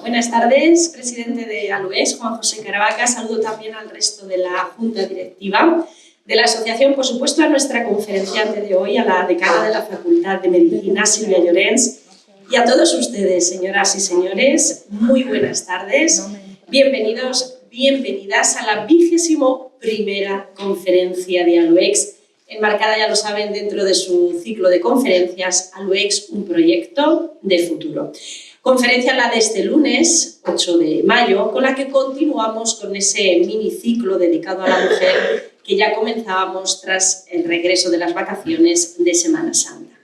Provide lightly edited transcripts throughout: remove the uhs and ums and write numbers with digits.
Buenas tardes, presidente de ALUEX, Juan José Caravaca. Saludo también al resto de la Junta Directiva de la Asociación, por supuesto a nuestra conferenciante de hoy, a la decana de la Facultad de Medicina, Silvia Llorens, y a todos ustedes, señoras y señores, muy buenas tardes. Bienvenidos, bienvenidas a la 21ª conferencia de ALUEX, enmarcada, ya lo saben, dentro de su ciclo de conferencias ALUEX, un proyecto de futuro. Conferencia la de este lunes, 8 de mayo, con la que continuamos con ese miniciclo dedicado a la mujer que ya comenzábamos tras el regreso de las vacaciones de Semana Santa.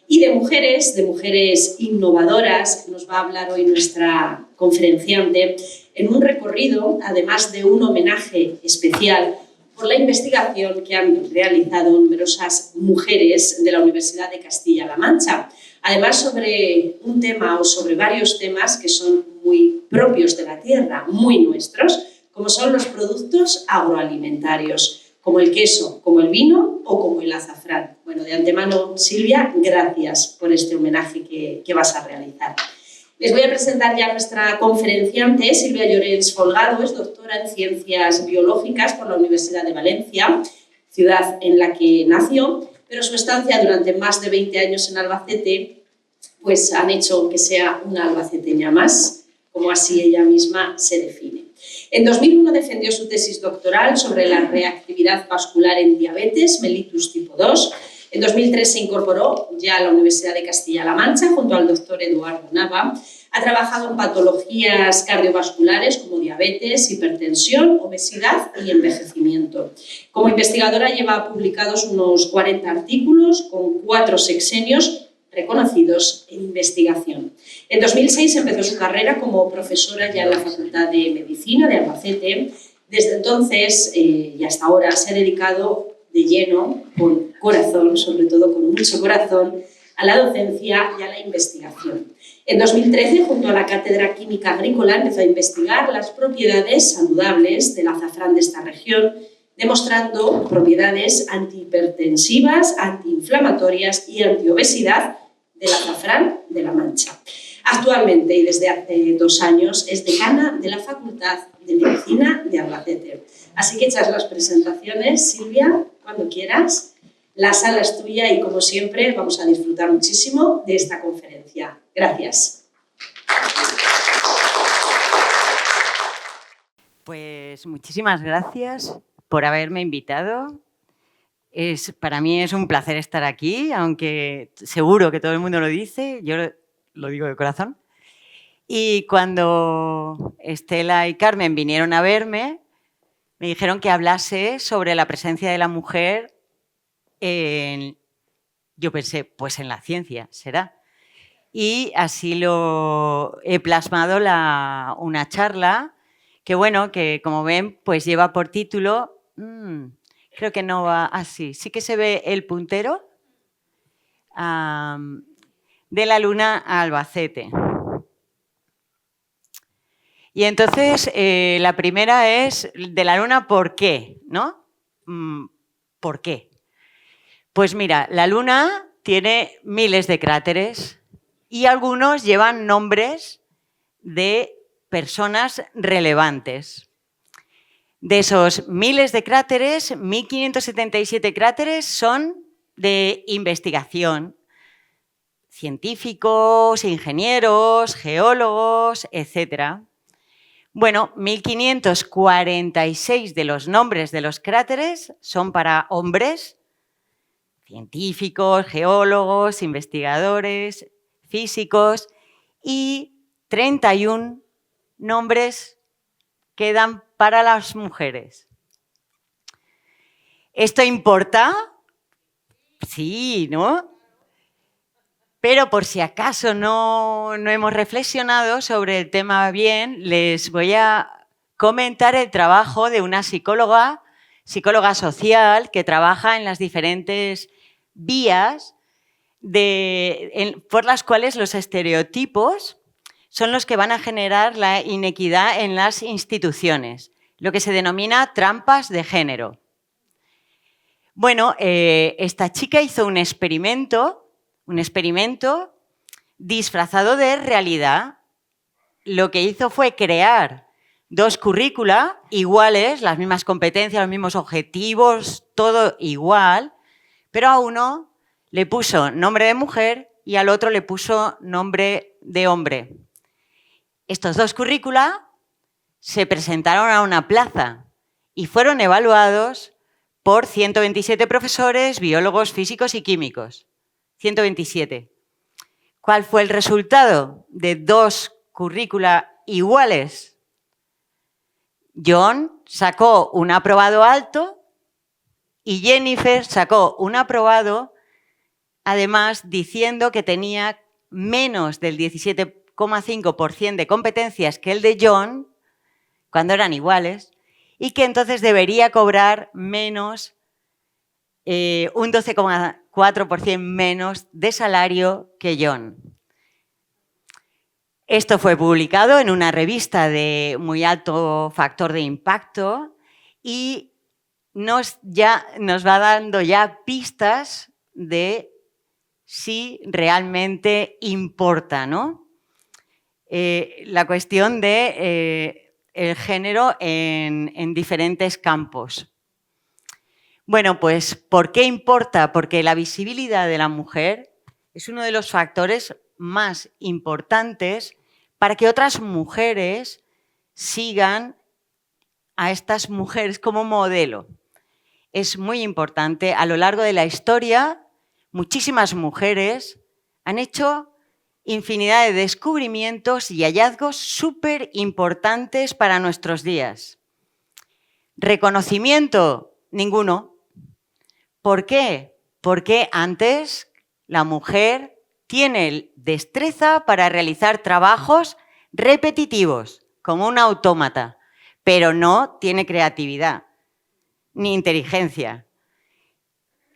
Y de mujeres innovadoras, que nos va a hablar hoy nuestra conferenciante, en un recorrido, además de un homenaje especial por la investigación que han realizado numerosas mujeres de la Universidad de Castilla-La Mancha. Además, sobre un tema o sobre varios temas que son muy propios de la tierra, muy nuestros, como son los productos agroalimentarios, como el queso, como el vino o como el azafrán. Bueno, de antemano, Silvia, gracias por este homenaje que vas a realizar. Les voy a presentar ya a nuestra conferenciante, Silvia Llorens Folgado, es doctora en Ciencias Biológicas por la Universidad de Valencia, ciudad en la que nació, pero su estancia durante más de 20 años en Albacete pues han hecho que sea una albaceteña más, como así ella misma se define. En 2001 defendió su tesis doctoral sobre la reactividad vascular en diabetes mellitus tipo 2. En 2003 se incorporó ya a la Universidad de Castilla-La Mancha junto al doctor Eduardo Nava. Ha trabajado en patologías cardiovasculares como diabetes, hipertensión, obesidad y envejecimiento. Como investigadora lleva publicados unos 40 artículos con 4 sexenios reconocidos en investigación. En 2006 empezó su carrera como profesora ya en la Facultad de Medicina de Albacete. Desde entonces y hasta ahora se ha dedicado de lleno, con corazón, sobre todo con mucho corazón, a la docencia y a la investigación. En 2013, junto a la Cátedra Química Agrícola, empezó a investigar las propiedades saludables del azafrán de esta región, demostrando propiedades antihipertensivas, antiinflamatorias y antiobesidad del azafrán de La Mancha. Actualmente, y desde hace 2 años, es decana de la Facultad de Medicina de Albacete. Así que echas las presentaciones, Silvia, cuando quieras. La sala es tuya y, como siempre, vamos a disfrutar muchísimo de esta conferencia. Gracias. Pues muchísimas gracias por haberme invitado. Para mí es un placer estar aquí, aunque seguro que todo el mundo lo dice, yo lo digo de corazón. Y cuando Estela y Carmen vinieron a verme, me dijeron que hablase sobre la presencia de la mujer yo pensé, pues en la ciencia será. Y así lo he plasmado una charla que, bueno, que como ven, pues lleva por título, creo que no va así, sí que se ve el puntero, de la Luna a Albacete. Y entonces, la primera es, de la Luna, ¿por qué? ¿No? ¿Por qué? Pues mira, la Luna tiene miles de cráteres y algunos llevan nombres de personas relevantes. De esos miles de cráteres, 1.577 cráteres son de investigación. Científicos, ingenieros, geólogos, etc. Bueno, 1.546 de los nombres de los cráteres son para hombres, científicos, geólogos, investigadores, físicos, y 31 nombres quedan para las mujeres. ¿Esto importa? Sí, ¿no? Pero por si acaso no hemos reflexionado sobre el tema bien, les voy a comentar el trabajo de una psicóloga social que trabaja en las diferentes vías por las cuales los estereotipos son los que van a generar la inequidad en las instituciones, lo que se denomina trampas de género. Bueno, esta chica hizo un experimento disfrazado de realidad. lo que hizo fue crear 2 currícula iguales, las mismas competencias, los mismos objetivos, todo igual, pero a uno le puso nombre de mujer y al otro le puso nombre de hombre. Estos 2 currícula se presentaron a una plaza y fueron evaluados por 127 profesores, biólogos, físicos y químicos. 127. ¿Cuál fue el resultado de 2 currícula iguales? John sacó un aprobado alto y Jennifer sacó un aprobado, además diciendo que tenía menos del 17,5% de competencias que el de John, cuando eran iguales, y que entonces debería cobrar menos, un 12,4% menos de salario que John. Esto fue publicado en una revista de muy alto factor de impacto y nos va dando ya pistas de si realmente importa, ¿no? La cuestión de el género en diferentes campos. Bueno, pues, ¿por qué importa? Porque la visibilidad de la mujer es uno de los factores más importantes para que otras mujeres sigan a estas mujeres como modelo. Es muy importante. A lo largo de la historia, muchísimas mujeres han hecho infinidad de descubrimientos y hallazgos súper importantes para nuestros días. Reconocimiento, ninguno. ¿Por qué? Porque antes la mujer tiene destreza para realizar trabajos repetitivos, como un autómata, pero no tiene creatividad ni inteligencia.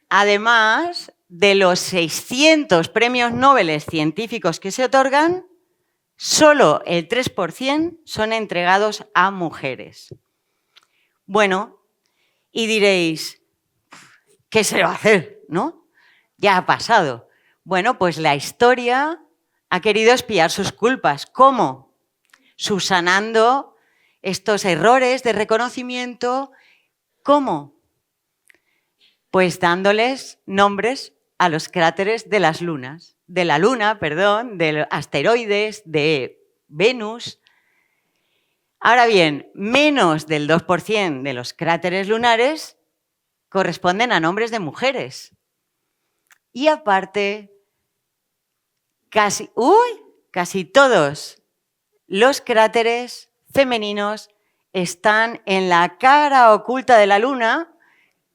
Además, de los 600 premios Nobel científicos que se otorgan, solo el 3% son entregados a mujeres. Bueno, y diréis, ¿qué se va a hacer? ¿No? Ya ha pasado. Bueno, pues la historia ha querido expiar sus culpas. ¿Cómo? Subsanando estos errores de reconocimiento. ¿Cómo? Pues dándoles nombres a los cráteres de las lunas, de la Luna, perdón, de asteroides, de Venus. Ahora bien, menos del 2% de los cráteres lunares corresponden a nombres de mujeres. Y aparte, casi todos los cráteres femeninos están en la cara oculta de la Luna,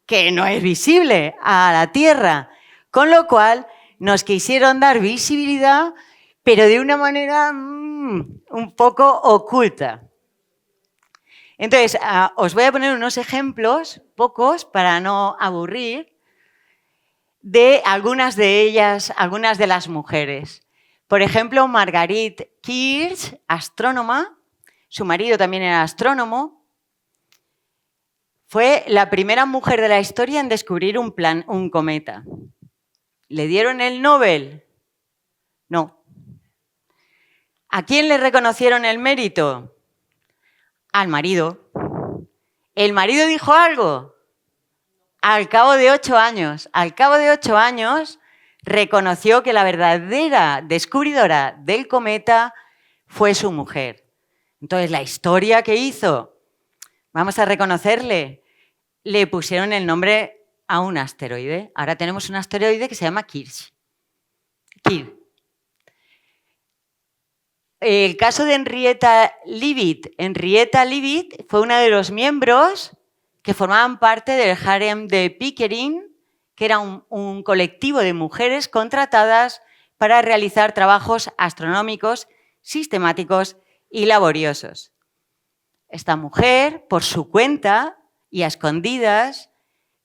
que no es visible a la Tierra, con lo cual nos quisieron dar visibilidad, pero de una manera un poco oculta. Entonces, os voy a poner unos ejemplos, pocos, para no aburrir, de algunas de ellas, algunas de las mujeres. Por ejemplo, Marguerite Kirch, astrónoma, su marido también era astrónomo, fue la primera mujer de la historia en descubrir un cometa. ¿Le dieron el Nobel? No. ¿A quién le reconocieron el mérito? Al marido. ¿El marido dijo algo? Al cabo de 8 años. Al cabo de 8 años reconoció que la verdadera descubridora del cometa fue su mujer. Entonces, la historia que hizo, vamos a reconocerle, le pusieron el nombre a un asteroide. Ahora tenemos un asteroide que se llama Kirch. El caso de Henrietta Leavitt. Henrietta Leavitt fue una de los miembros que formaban parte del harem de Pickering, que era un colectivo de mujeres contratadas para realizar trabajos astronómicos sistemáticos y laboriosos. Esta mujer, por su cuenta y a escondidas,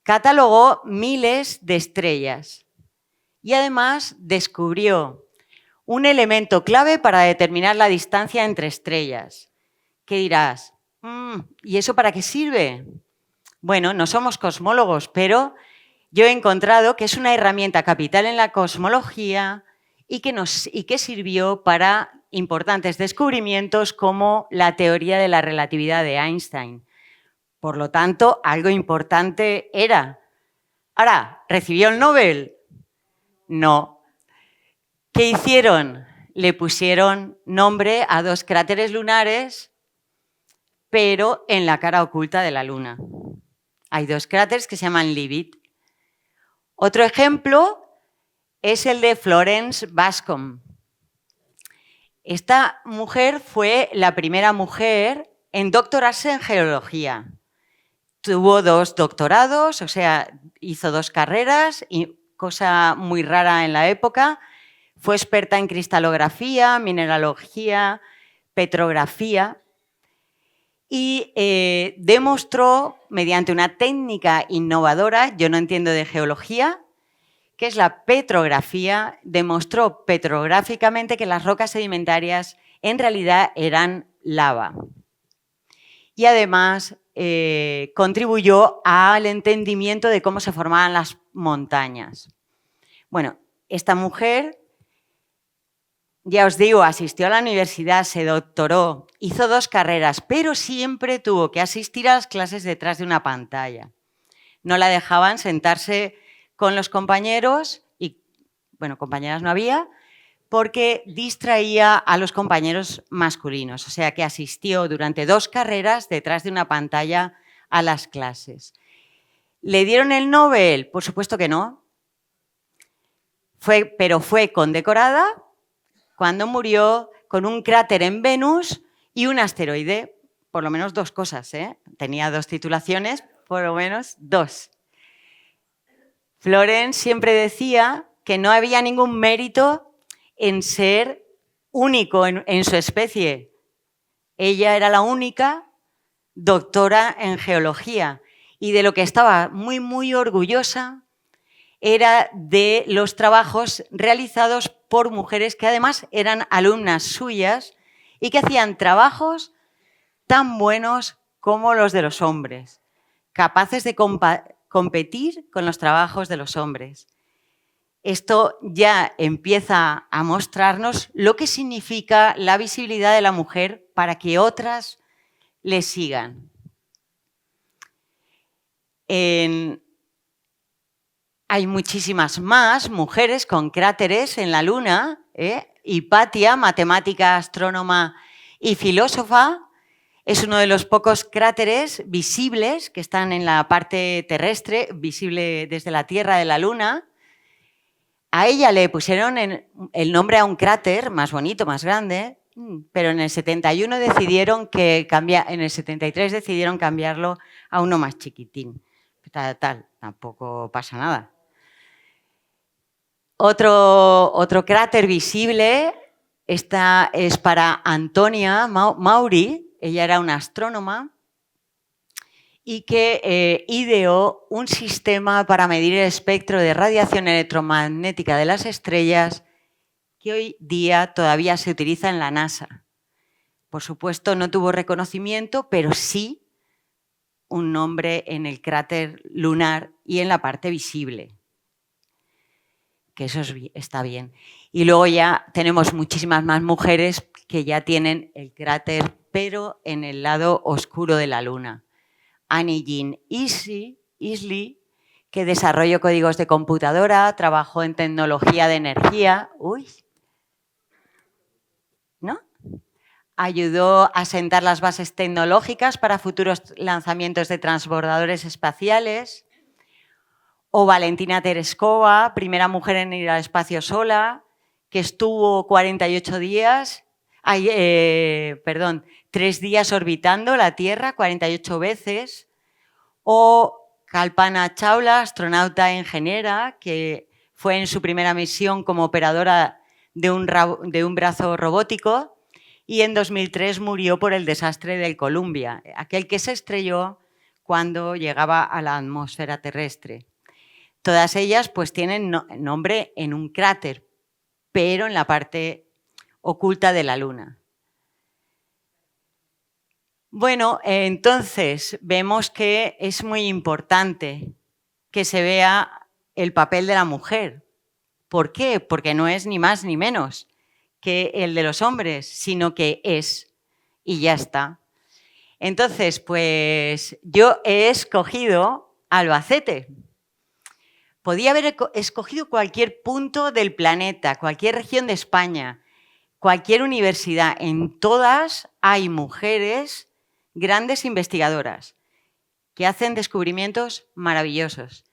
catalogó miles de estrellas y además descubrió un elemento clave para determinar la distancia entre estrellas. ¿Qué dirás? ¿Y eso para qué sirve? Bueno, no somos cosmólogos, pero yo he encontrado que es una herramienta capital en la cosmología y que sirvió para importantes descubrimientos como la teoría de la relatividad de Einstein. Por lo tanto, algo importante era. Ahora, ¿recibió el Nobel? No. ¿Qué hicieron? Le pusieron nombre a 2 cráteres lunares, pero en la cara oculta de la Luna. Hay 2 cráteres que se llaman Leavitt. Otro ejemplo es el de Florence Bascom. Esta mujer fue la primera mujer en doctorarse en geología. Tuvo 2 doctorados, o sea, hizo 2 carreras, y cosa muy rara en la época. Fue experta en cristalografía, mineralogía, petrografía y demostró, mediante una técnica innovadora, yo no entiendo de geología, que es la petrografía, demostró petrográficamente que las rocas sedimentarias en realidad eran lava. Y además contribuyó al entendimiento de cómo se formaban las montañas. Bueno, esta mujer, ya os digo, asistió a la universidad, se doctoró, hizo 2 carreras, pero siempre tuvo que asistir a las clases detrás de una pantalla. No la dejaban sentarse con los compañeros, y bueno, compañeras no había, porque distraía a los compañeros masculinos. O sea que asistió durante 2 carreras detrás de una pantalla a las clases. ¿Le dieron el Nobel? Por supuesto que no. Pero fue condecorada cuando murió con un cráter en Venus y un asteroide. Por lo menos 2 cosas, ¿eh? Tenía 2 titulaciones, por lo menos 2. Florence siempre decía que no había ningún mérito en ser único en su especie. Ella era la única doctora en geología y de lo que estaba muy, muy orgullosa era de los trabajos realizados por mujeres que además eran alumnas suyas y que hacían trabajos tan buenos como los de los hombres, capaces de competir con los trabajos de los hombres. Esto ya empieza a mostrarnos lo que significa la visibilidad de la mujer para que otras le sigan. Hay muchísimas más mujeres con cráteres en la Luna. Hipatia, matemática, astrónoma y filósofa, es uno de los pocos cráteres visibles que están en la parte terrestre, visible desde la Tierra de la Luna. A ella le pusieron el nombre a un cráter más bonito, más grande, pero en el 71 decidieron en el 73 decidieron cambiarlo a uno más chiquitín. Tampoco pasa nada. Otro cráter visible es para Antonia Maury. Ella era una astrónoma y que ideó un sistema para medir el espectro de radiación electromagnética de las estrellas que hoy día todavía se utiliza en la NASA. Por supuesto, no tuvo reconocimiento, pero sí un nombre en el cráter lunar y en la parte visible. Que eso está bien. Y luego ya tenemos muchísimas más mujeres que ya tienen el cráter, pero en el lado oscuro de la Luna. Annie Jean Isley, que desarrolló códigos de computadora, trabajó en tecnología de energía. ¿No? Ayudó a sentar las bases tecnológicas para futuros lanzamientos de transbordadores espaciales. O Valentina Tereskova, primera mujer en ir al espacio sola, que estuvo 3 días orbitando la Tierra, 48 veces. O Kalpana Chawla, astronauta ingeniera, que fue en su primera misión como operadora de un brazo robótico y en 2003 murió por el desastre del Columbia, aquel que se estrelló cuando llegaba a la atmósfera terrestre. Todas ellas pues tienen nombre en un cráter, pero en la parte oculta de la Luna. Bueno, entonces vemos que es muy importante que se vea el papel de la mujer, ¿Por qué? Porque no es ni más ni menos que el de los hombres, sino que es, y ya está. Entonces, pues yo he escogido Albacete. Podía haber escogido cualquier punto del planeta, cualquier región de España, cualquier universidad. En todas hay mujeres grandes investigadoras que hacen descubrimientos maravillosos.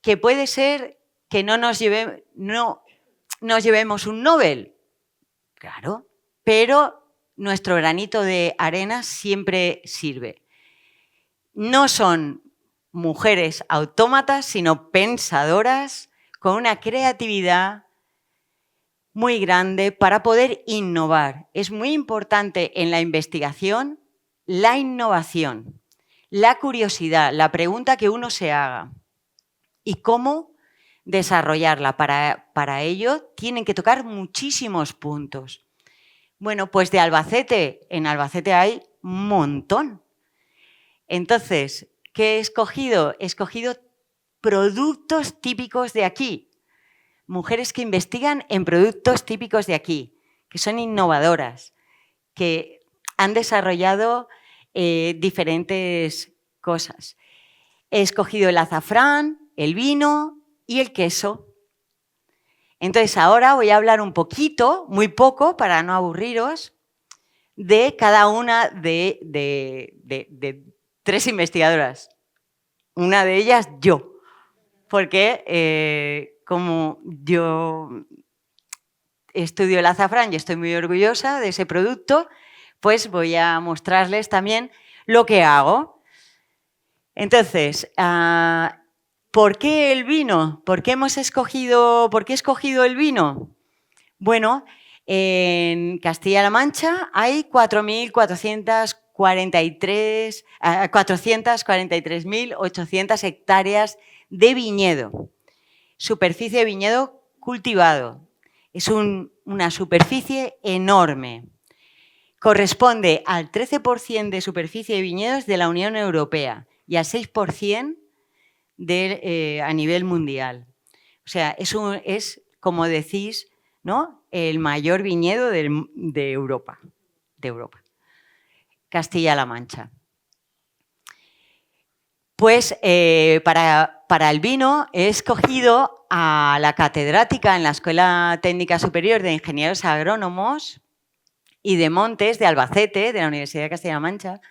Que puede ser que no nos llevemos un Nobel, claro, pero nuestro granito de arena siempre sirve. No son mujeres autómatas, sino pensadoras con una creatividad muy grande para poder innovar. Es muy importante en la investigación la innovación, la curiosidad, la pregunta que uno se haga y cómo desarrollarla. Para ello tienen que tocar muchísimos puntos. Bueno, pues de Albacete, en Albacete hay un montón. Entonces, ¿qué he escogido? He escogido productos típicos de aquí. Mujeres que investigan en productos típicos de aquí, que son innovadoras, que han desarrollado diferentes cosas. He escogido el azafrán, el vino y el queso. Entonces, ahora voy a hablar un poquito, muy poco, para no aburriros, de cada una de 3 investigadoras. Una de ellas, yo, porque como yo estudio el azafrán y estoy muy orgullosa de ese producto, pues voy a mostrarles también lo que hago. Entonces, ¿por qué el vino? ¿Por qué he escogido el vino? Bueno, en Castilla-La Mancha hay 443.800 hectáreas de viñedo, superficie de viñedo cultivado. Es una superficie enorme. Corresponde al 13% de superficie de viñedos de la Unión Europea y al 6% a nivel mundial. O sea, es como decís, ¿no?, el mayor viñedo de Europa. Castilla-La Mancha. Pues para el vino he escogido a la catedrática en la Escuela Técnica Superior de Ingenieros Agrónomos y de Montes de Albacete, de la Universidad de Castilla-La Mancha,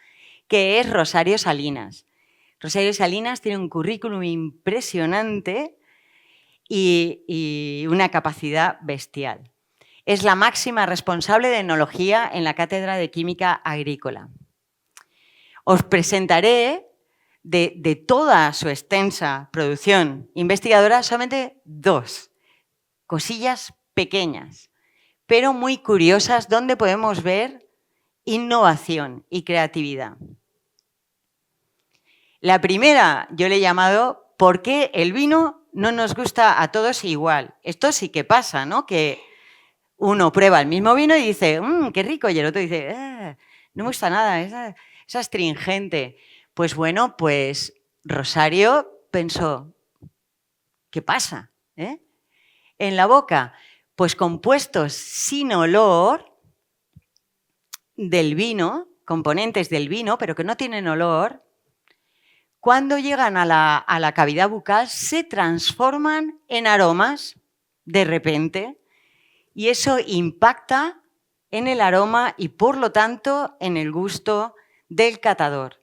que es Rosario Salinas. Rosario Salinas tiene un currículum impresionante y una capacidad bestial. Es la máxima responsable de enología en la Cátedra de Química Agrícola. Os presentaré de toda su extensa producción investigadora solamente 2 cosillas pequeñas, pero muy curiosas, donde podemos ver innovación y creatividad. La primera yo le he llamado ¿por qué el vino no nos gusta a todos igual? Esto sí que pasa, ¿no? Que uno prueba el mismo vino y dice, qué rico, y el otro dice, no me gusta nada, es astringente. Pues bueno, pues Rosario pensó, ¿qué pasa? En la boca, pues compuestos sin olor del vino, componentes del vino, pero que no tienen olor, cuando llegan a la cavidad bucal se transforman en aromas de repente y eso impacta en el aroma y por lo tanto en el gusto del catador.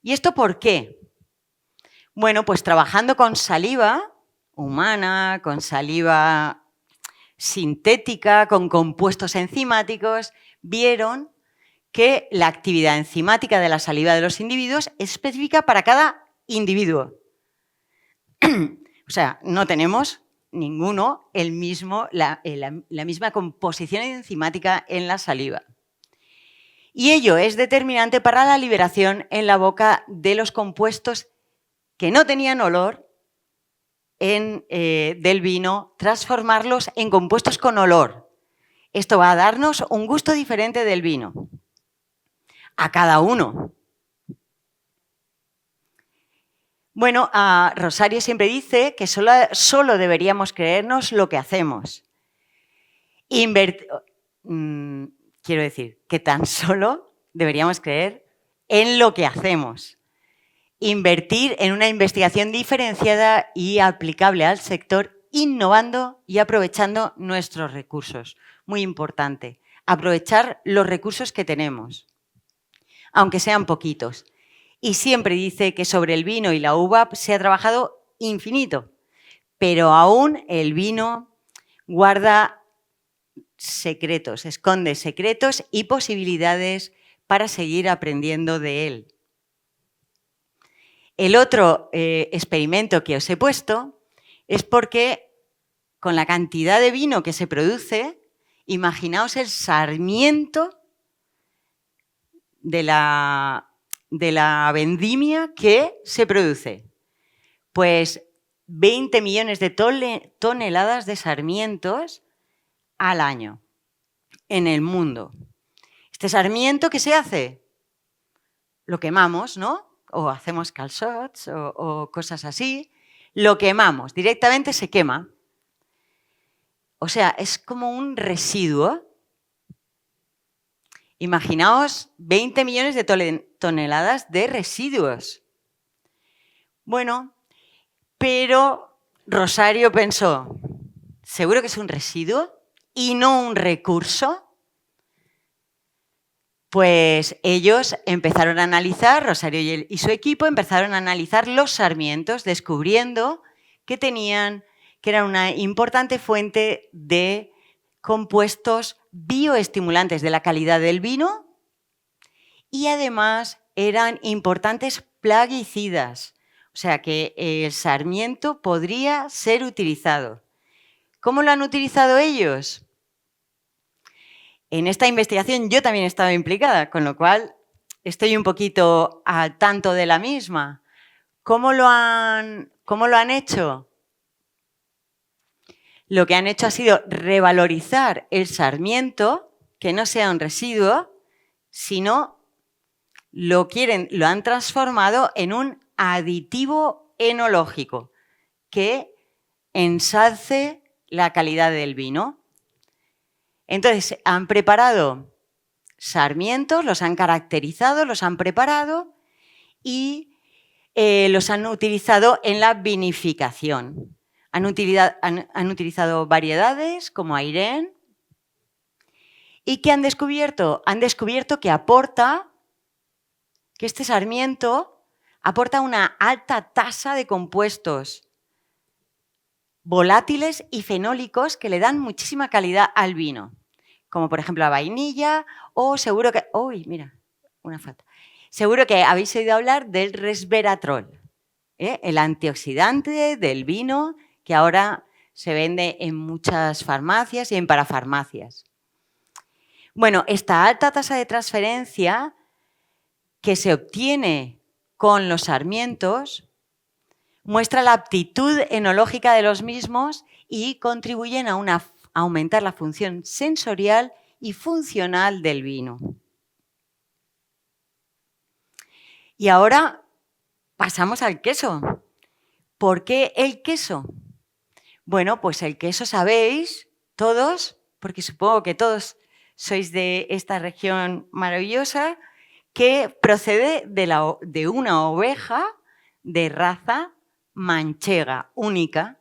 ¿Y esto por qué? Bueno, pues trabajando con saliva humana, con saliva sintética, con compuestos enzimáticos, vieron que la actividad enzimática de la saliva de los individuos es específica para cada individuo. O sea, no tenemos ninguno la misma composición enzimática en la saliva. Y ello es determinante para la liberación en la boca de los compuestos que no tenían olor del vino, transformarlos en compuestos con olor. Esto va a darnos un gusto diferente del vino a cada uno. Bueno, Rosario siempre dice que solo deberíamos creernos lo que hacemos. Quiero decir que tan solo deberíamos creer en lo que hacemos. Invertir en una investigación diferenciada y aplicable al sector, innovando y aprovechando nuestros recursos. Muy importante, aprovechar los recursos que tenemos, aunque sean poquitos. Y siempre dice que sobre el vino y la uva se ha trabajado infinito, pero aún el vino guarda secretos, esconde secretos y posibilidades para seguir aprendiendo de él. El otro experimento que os he puesto es porque con la cantidad de vino que se produce, imaginaos el sarmiento de la vendimia que se produce. Pues 20 millones de toneladas de sarmientos al año en el mundo. Este sarmiento, ¿qué se hace? Lo quemamos, ¿no? O hacemos calçots o cosas así. Lo quemamos, directamente se quema. O sea, es como un residuo. Imaginaos 20 millones de toneladas de residuos. Bueno, pero Rosario pensó, ¿seguro que es un residuo y no un recurso? Pues ellos empezaron a analizar, Rosario y su equipo empezaron a analizar los sarmientos, descubriendo que eran una importante fuente de compuestos bioestimulantes de la calidad del vino y además eran importantes plaguicidas, o sea que el sarmiento podría ser utilizado. ¿Cómo lo han utilizado ellos? En esta investigación yo también he estado implicada, con lo cual estoy un poquito al tanto de la misma. ¿Cómo lo han hecho? Lo que han hecho ha sido revalorizar el sarmiento, que no sea un residuo, sino lo han transformado en un aditivo enológico que ensalce la calidad del vino. Entonces, han preparado sarmientos, los han caracterizado, los han preparado y los han utilizado en la vinificación. Han utilizado variedades como Airén. ¿Y qué han descubierto? Han descubierto que este sarmiento aporta una alta tasa de compuestos volátiles y fenólicos que le dan muchísima calidad al vino, como por ejemplo la vainilla o seguro que... ¡Uy, mira! Una falta. Seguro que habéis oído hablar del resveratrol, el antioxidante del vino que ahora se vende en muchas farmacias y en parafarmacias. Bueno, esta alta tasa de transferencia que se obtiene con los sarmientos muestra la aptitud enológica de los mismos y contribuyen a aumentar la función sensorial y funcional del vino. Y ahora pasamos al queso. ¿Por qué el queso? Bueno, pues el queso sabéis todos, porque supongo que todos sois de esta región maravillosa, que procede de una oveja de raza manchega, única.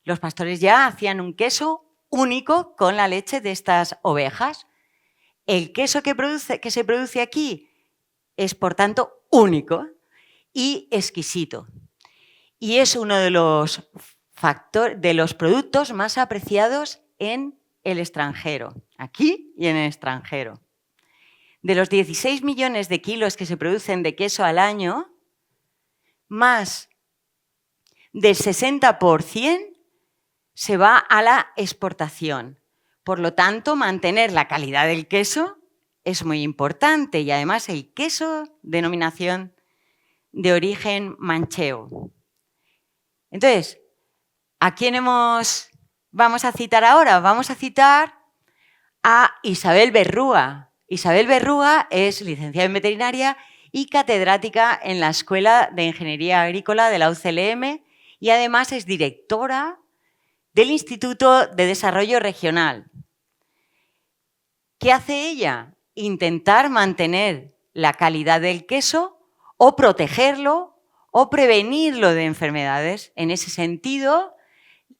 Los pastores ya hacían un queso único con la leche de estas ovejas. El queso que se produce aquí es, por tanto, único y exquisito. Y es uno de los productos más apreciados en el extranjero, aquí y en el extranjero. De los 16 millones de kilos que se producen de queso al año, más del 60% se va a la exportación. Por lo tanto, mantener la calidad del queso es muy importante y además el queso, denominación de origen manchego. Entonces, ¿a quién vamos a citar ahora? Vamos a citar a Isabel Berrúa. Isabel Berrúa es licenciada en veterinaria y catedrática en la Escuela de Ingeniería Agrícola de la UCLM y además es directora del Instituto de Desarrollo Regional. ¿Qué hace ella? Intentar mantener la calidad del queso o protegerlo o prevenirlo de enfermedades. En ese sentido,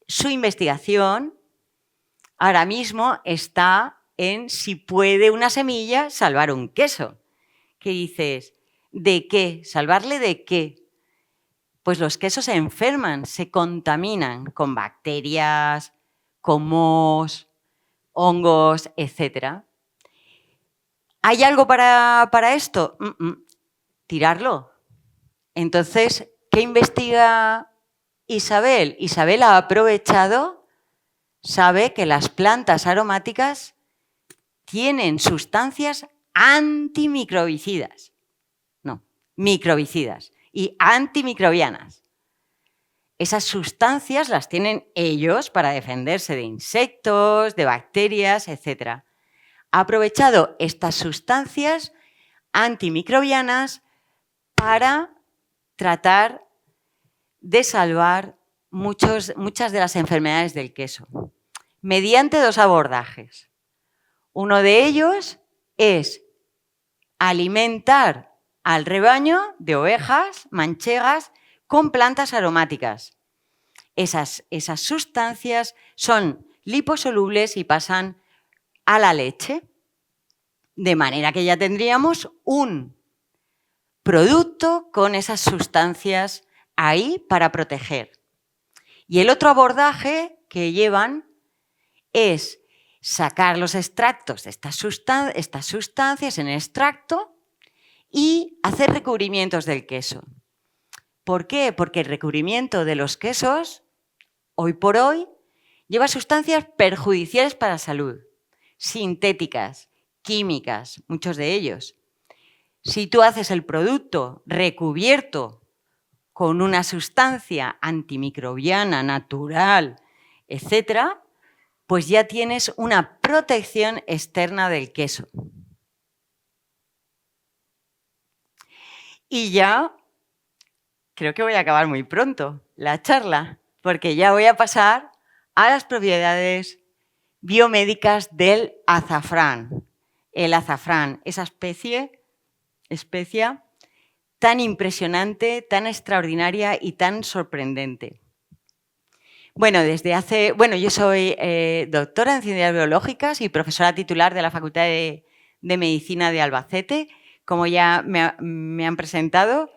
su investigación ahora mismo está en si puede una semilla salvar un queso. ¿Qué dices? ¿De qué? ¿Salvarle de qué? Pues los quesos se enferman, se contaminan con bacterias, con mohos, hongos, etc. ¿Hay algo para esto? Tirarlo. Entonces, ¿qué investiga Isabel? Isabel ha aprovechado, sabe que las plantas aromáticas tienen sustancias antimicrobicidas. No, microbicidas y antimicrobianas. Esas sustancias las tienen ellos para defenderse de insectos, de bacterias, etc. Ha aprovechado estas sustancias antimicrobianas para tratar de salvar muchas de las enfermedades del queso, mediante dos abordajes. Uno de ellos es alimentar al rebaño de ovejas manchegas con plantas aromáticas. Esas sustancias son liposolubles y pasan a la leche, de manera que ya tendríamos un producto con esas sustancias ahí para proteger. Y el otro abordaje que llevan es sacar los extractos de estas sustancias en extracto y hacer recubrimientos del queso. ¿Por qué? Porque el recubrimiento de los quesos, hoy por hoy, lleva sustancias perjudiciales para la salud, sintéticas, químicas, muchos de ellos. Si tú haces el producto recubierto con una sustancia antimicrobiana, natural, etc., pues ya tienes una protección externa del queso. Y ya creo que voy a acabar muy pronto la charla, porque ya voy a pasar a las propiedades biomédicas del azafrán. El azafrán, esa especia tan impresionante, tan extraordinaria y tan sorprendente. Bueno, yo soy doctora en Ciencias Biológicas y profesora titular de la Facultad de Medicina de Albacete. Como ya me han presentado,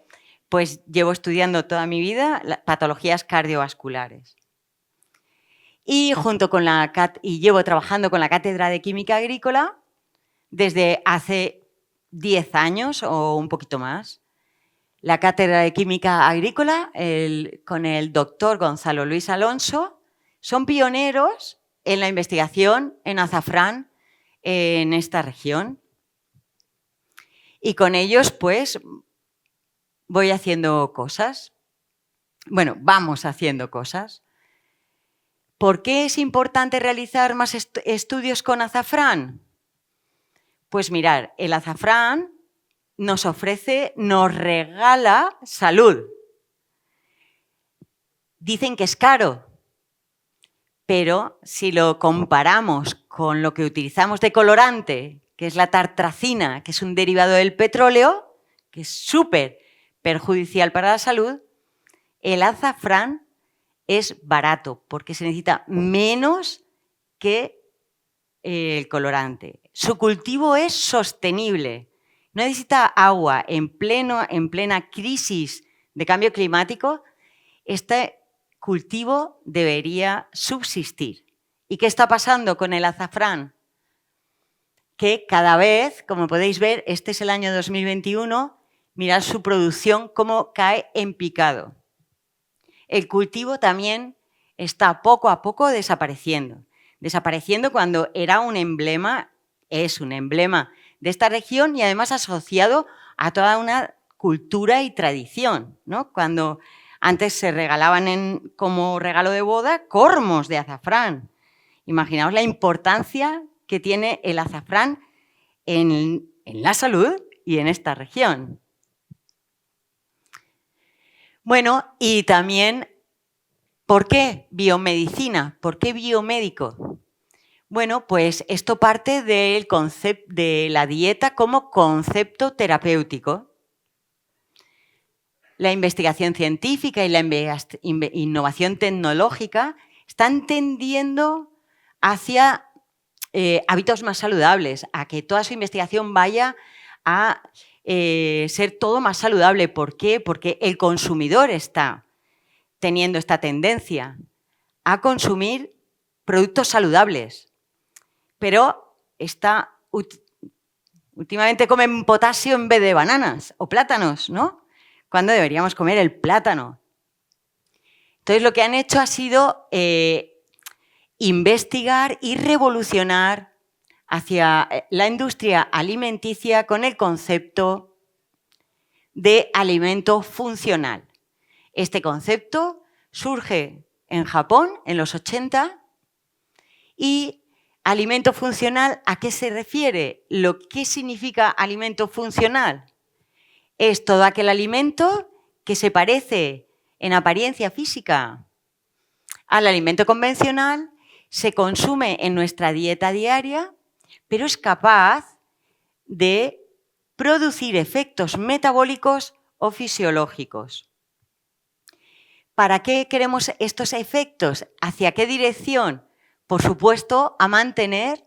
pues llevo estudiando toda mi vida patologías cardiovasculares. Y llevo trabajando con la Cátedra de Química Agrícola desde hace 10 años o un poquito más. La Cátedra de Química Agrícola, con el doctor Gonzalo Luis Alonso, son pioneros en la investigación en azafrán en esta región. Y con ellos, pues, voy haciendo cosas. Bueno, vamos haciendo cosas. ¿Por qué es importante realizar más estudios con azafrán? Pues mirad, el azafrán nos regala salud. Dicen que es caro, pero si lo comparamos con lo que utilizamos de colorante, que es la tartrazina, que es un derivado del petróleo, que es súper perjudicial para la salud, el azafrán es barato porque se necesita menos que el colorante. Su cultivo es sostenible. No necesita agua. En plena crisis de cambio climático, este cultivo debería subsistir. ¿Y qué está pasando con el azafrán? Que cada vez, como podéis ver, este es el año 2021, mirad su producción cómo cae en picado. El cultivo también está poco a poco desapareciendo. Desapareciendo cuando era un emblema, es un emblema de esta región y además asociado a toda una cultura y tradición, ¿no? Cuando antes se regalaban como regalo de boda cormos de azafrán. Imaginaos la importancia que tiene el azafrán en la salud y en esta región. Bueno, y también, ¿por qué biomedicina? ¿Por qué biomédico? Bueno, pues esto parte del concepto de la dieta como concepto terapéutico. La investigación científica y la innovación tecnológica están tendiendo hacia hábitos más saludables, a que toda su investigación vaya a ser todo más saludable. ¿Por qué? Porque el consumidor está teniendo esta tendencia a consumir productos saludables, pero últimamente comen potasio en vez de bananas o plátanos, ¿no? Cuando deberíamos comer el plátano. Entonces, lo que han hecho ha sido investigar y revolucionar hacia la industria alimenticia con el concepto de alimento funcional. Este concepto surge en Japón en los 80 y alimento funcional, ¿a qué se refiere? ¿Qué significa alimento funcional? Es todo aquel alimento que se parece en apariencia física al alimento convencional, se consume en nuestra dieta diaria, pero es capaz de producir efectos metabólicos o fisiológicos. ¿Para qué queremos estos efectos? ¿Hacia qué dirección? Por supuesto, a mantener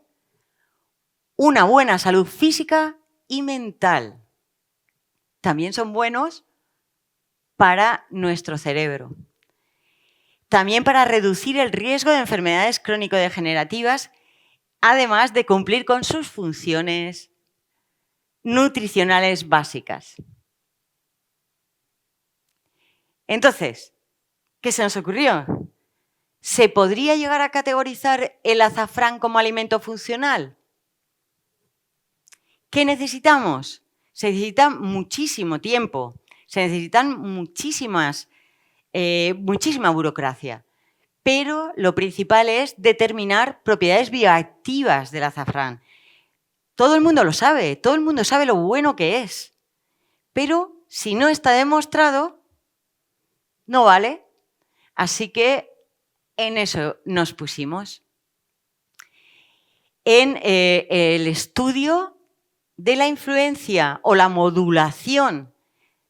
una buena salud física y mental. También son buenos para nuestro cerebro. También para reducir el riesgo de enfermedades crónico-degenerativas, además de cumplir con sus funciones nutricionales básicas. Entonces, ¿qué se nos ocurrió? ¿Se podría llegar a categorizar el azafrán como alimento funcional? ¿Qué necesitamos? Se necesita muchísimo tiempo, se necesitan muchísima burocracia, pero lo principal es determinar propiedades bioactivas del azafrán. Todo el mundo lo sabe, todo el mundo sabe lo bueno que es, pero si no está demostrado, no vale. Así que en eso nos pusimos. En el estudio de la influencia o la modulación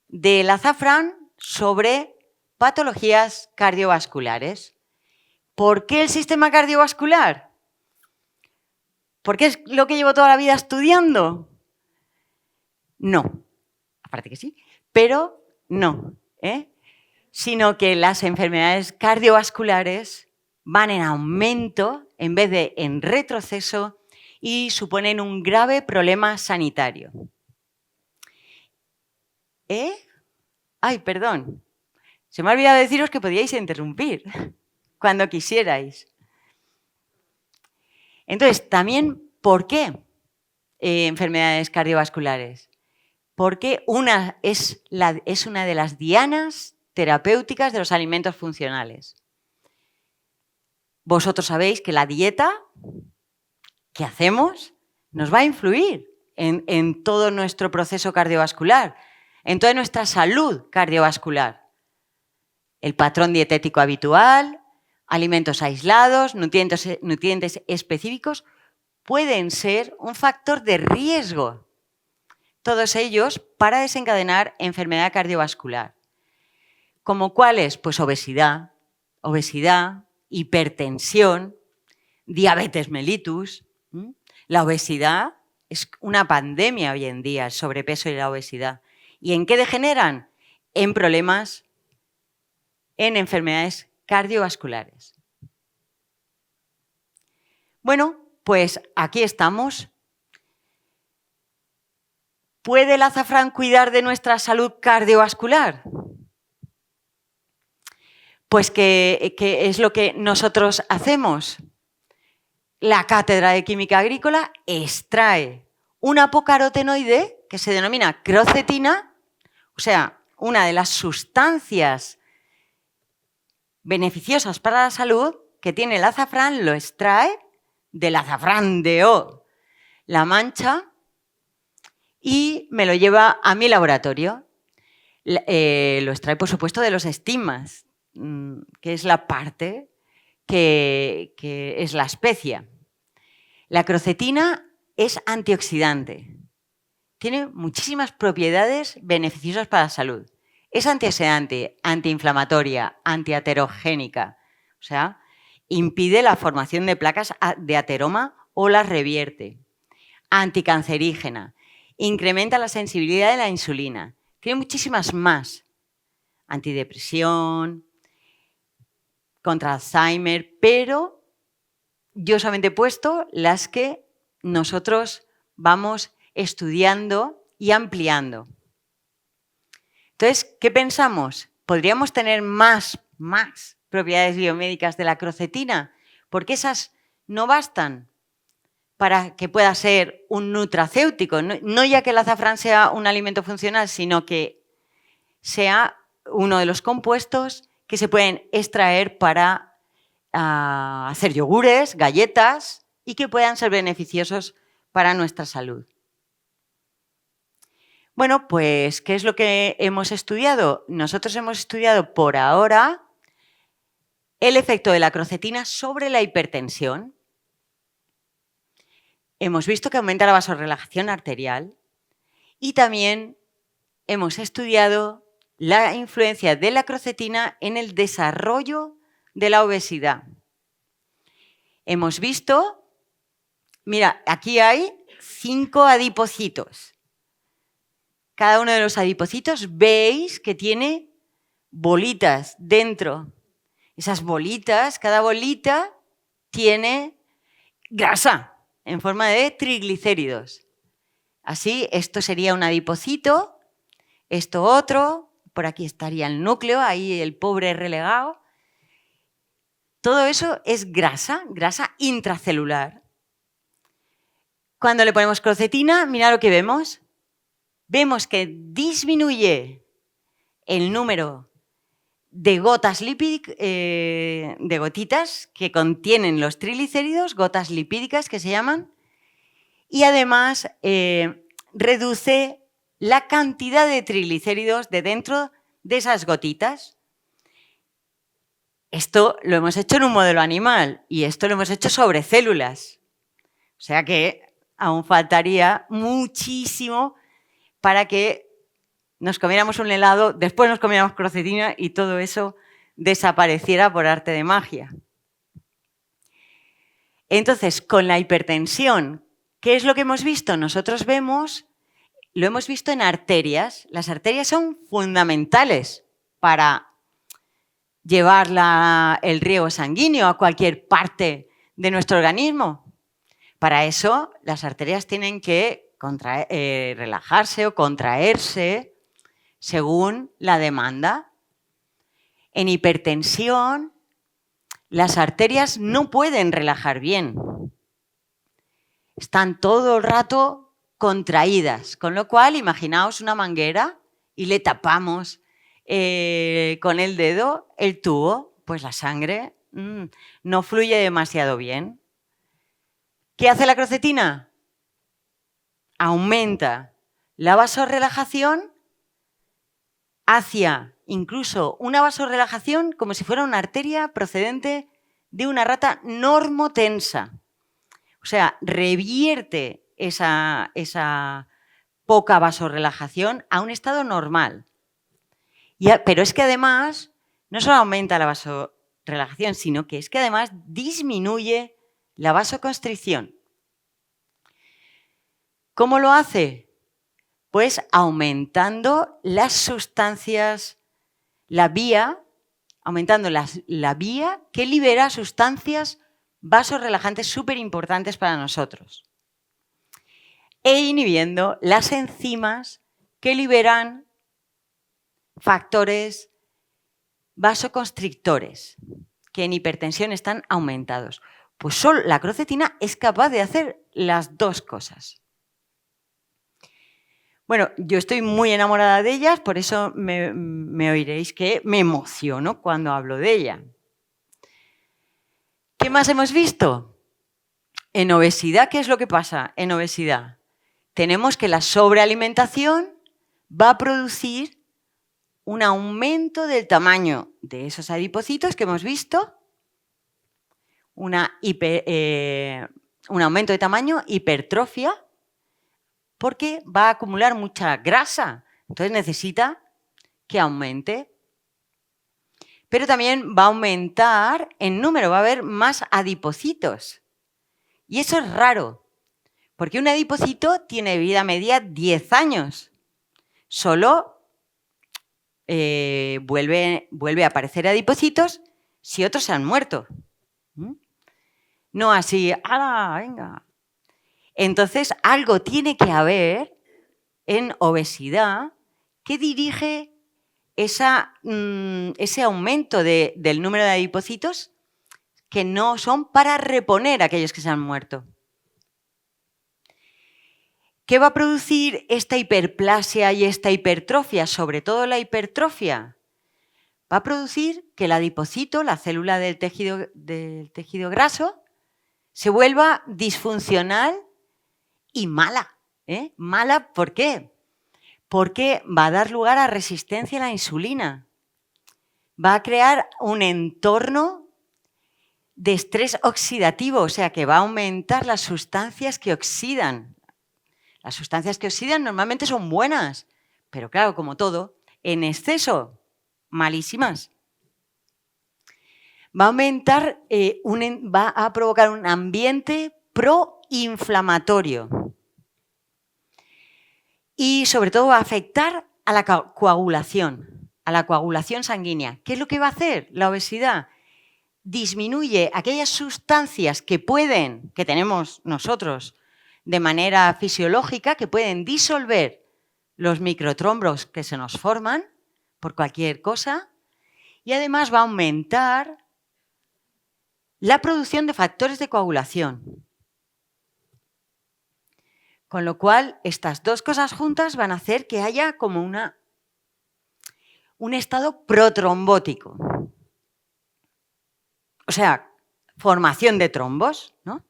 del azafrán sobre patologías cardiovasculares. ¿Por qué el sistema cardiovascular? ¿Porque es lo que llevo toda la vida estudiando? No, aparte que sí, pero no, sino que las enfermedades cardiovasculares van en aumento en vez de en retroceso y suponen un grave problema sanitario. Ay, perdón. Se me ha olvidado deciros que podíais interrumpir cuando quisierais. Entonces, también, ¿por qué enfermedades cardiovasculares? Porque es una de las dianas terapéuticas de los alimentos funcionales. Vosotros sabéis que la dieta que hacemos nos va a influir en todo nuestro proceso cardiovascular, en toda nuestra salud cardiovascular. El patrón dietético habitual, alimentos aislados, nutrientes específicos, pueden ser un factor de riesgo, todos ellos para desencadenar enfermedad cardiovascular. ¿Como cuáles? Pues obesidad, hipertensión, diabetes mellitus. La obesidad es una pandemia hoy en día, el sobrepeso y la obesidad. ¿Y en qué degeneran? En problemas, en enfermedades cardiovasculares. Bueno, pues aquí estamos. ¿Puede el azafrán cuidar de nuestra salud cardiovascular? Pues ¿qué es lo que nosotros hacemos? La Cátedra de Química Agrícola extrae un apocarotenoide que se denomina crocetina, o sea, una de las sustancias beneficiosas para la salud que tiene el azafrán, lo extrae del azafrán de La Mancha y me lo lleva a mi laboratorio. lo extrae, por supuesto, de los estigmas, que es la parte que es la especia. La crocetina es antioxidante. Tiene muchísimas propiedades beneficiosas para la salud. Es antioxidante, antiinflamatoria, antiaterogénica. O sea, impide la formación de placas de ateroma o las revierte. Anticancerígena. Incrementa la sensibilidad de la insulina. Tiene muchísimas más. Antidepresión, contra Alzheimer, pero yo solamente he puesto las que nosotros vamos estudiando y ampliando. Entonces, ¿qué pensamos? ¿Podríamos tener más propiedades biomédicas de la crocetina? Porque esas no bastan para que pueda ser un nutracéutico. No ya que el azafrán sea un alimento funcional, sino que sea uno de los compuestos que se pueden extraer para hacer yogures, galletas y que puedan ser beneficiosos para nuestra salud. Bueno, pues, ¿qué es lo que hemos estudiado? Nosotros hemos estudiado por ahora el efecto de la crocetina sobre la hipertensión. Hemos visto que aumenta la vasorrelajación arterial y también hemos estudiado la influencia de la crocetina en el desarrollo de la obesidad. Hemos visto, mira, aquí hay 5 adipocitos. Cada uno de los adipocitos veis que tiene bolitas dentro. Esas bolitas, cada bolita tiene grasa en forma de triglicéridos. Así, esto sería un adipocito, esto otro, por aquí estaría el núcleo, ahí el pobre relegado. Todo eso es grasa intracelular. Cuando le ponemos crocetina, mira lo que vemos. Vemos que disminuye el número de gotas lipídicas, de gotitas que contienen los triglicéridos, gotas lipídicas que se llaman, y además reduce la cantidad de triglicéridos de dentro de esas gotitas. Esto lo hemos hecho en un modelo animal y esto lo hemos hecho sobre células. O sea que aún faltaría muchísimo para que nos comiéramos un helado, después nos comiéramos crocetina y todo eso desapareciera por arte de magia. Entonces, con la hipertensión, ¿qué es lo que hemos visto? Nosotros lo hemos visto en arterias. Las arterias son fundamentales para llevar el riego sanguíneo a cualquier parte de nuestro organismo. Para eso, las arterias tienen que relajarse o contraerse según la demanda. En hipertensión, las arterias no pueden relajar bien. Están todo el rato contraídas, con lo cual, imaginaos una manguera y le tapamos con el dedo el tubo, pues la sangre no fluye demasiado bien. ¿Qué hace la crocetina? Aumenta la vasorrelajación hacia incluso una vasorrelajación como si fuera una arteria procedente de una rata normotensa. O sea, revierte esa poca vasorrelajación a un estado normal. Pero es que además no solo aumenta la vasorrelajación, sino que es que además disminuye la vasoconstricción. ¿Cómo lo hace? Pues aumentando las sustancias, aumentando la vía que libera sustancias vasorrelajantes súper importantes para nosotros. E inhibiendo las enzimas que liberan factores vasoconstrictores, que en hipertensión están aumentados. Pues solo la crocetina es capaz de hacer las dos cosas. Bueno, yo estoy muy enamorada de ellas, por eso me oiréis que me emociono cuando hablo de ella. ¿Qué más hemos visto? En obesidad, ¿qué es lo que pasa en obesidad? Tenemos que la sobrealimentación va a producir un aumento del tamaño de esos adipocitos que hemos visto, un aumento de tamaño, hipertrofia, porque va a acumular mucha grasa. Entonces necesita que aumente. Pero también va a aumentar en número, va a haber más adipocitos. Y eso es raro, porque un adipocito tiene vida media 10 años. Solo vuelve a aparecer adipocitos si otros se han muerto. No así, ¡hala, venga! Entonces, algo tiene que haber en obesidad que dirige ese aumento del número de adipocitos que no son para reponer a aquellos que se han muerto. ¿Qué va a producir esta hiperplasia y esta hipertrofia? Sobre todo la hipertrofia. Va a producir que el adipocito, la célula del tejido graso, se vuelva disfuncional y mala. ¿Mala por qué? Porque va a dar lugar a resistencia a la insulina. Va a crear un entorno de estrés oxidativo, o sea que va a aumentar las sustancias que oxidan. Las sustancias que oxidan normalmente son buenas, pero claro, como todo, en exceso, malísimas. Va a aumentar, va a provocar un ambiente proinflamatorio. Y sobre todo va a afectar a la coagulación sanguínea. ¿Qué es lo que va a hacer la obesidad? Disminuye aquellas sustancias que tenemos nosotros de manera fisiológica, que pueden disolver los microtrombos que se nos forman por cualquier cosa, y además va a aumentar la producción de factores de coagulación. Con lo cual, estas dos cosas juntas van a hacer que haya como un estado protrombótico. O sea, formación de trombos, ¿no?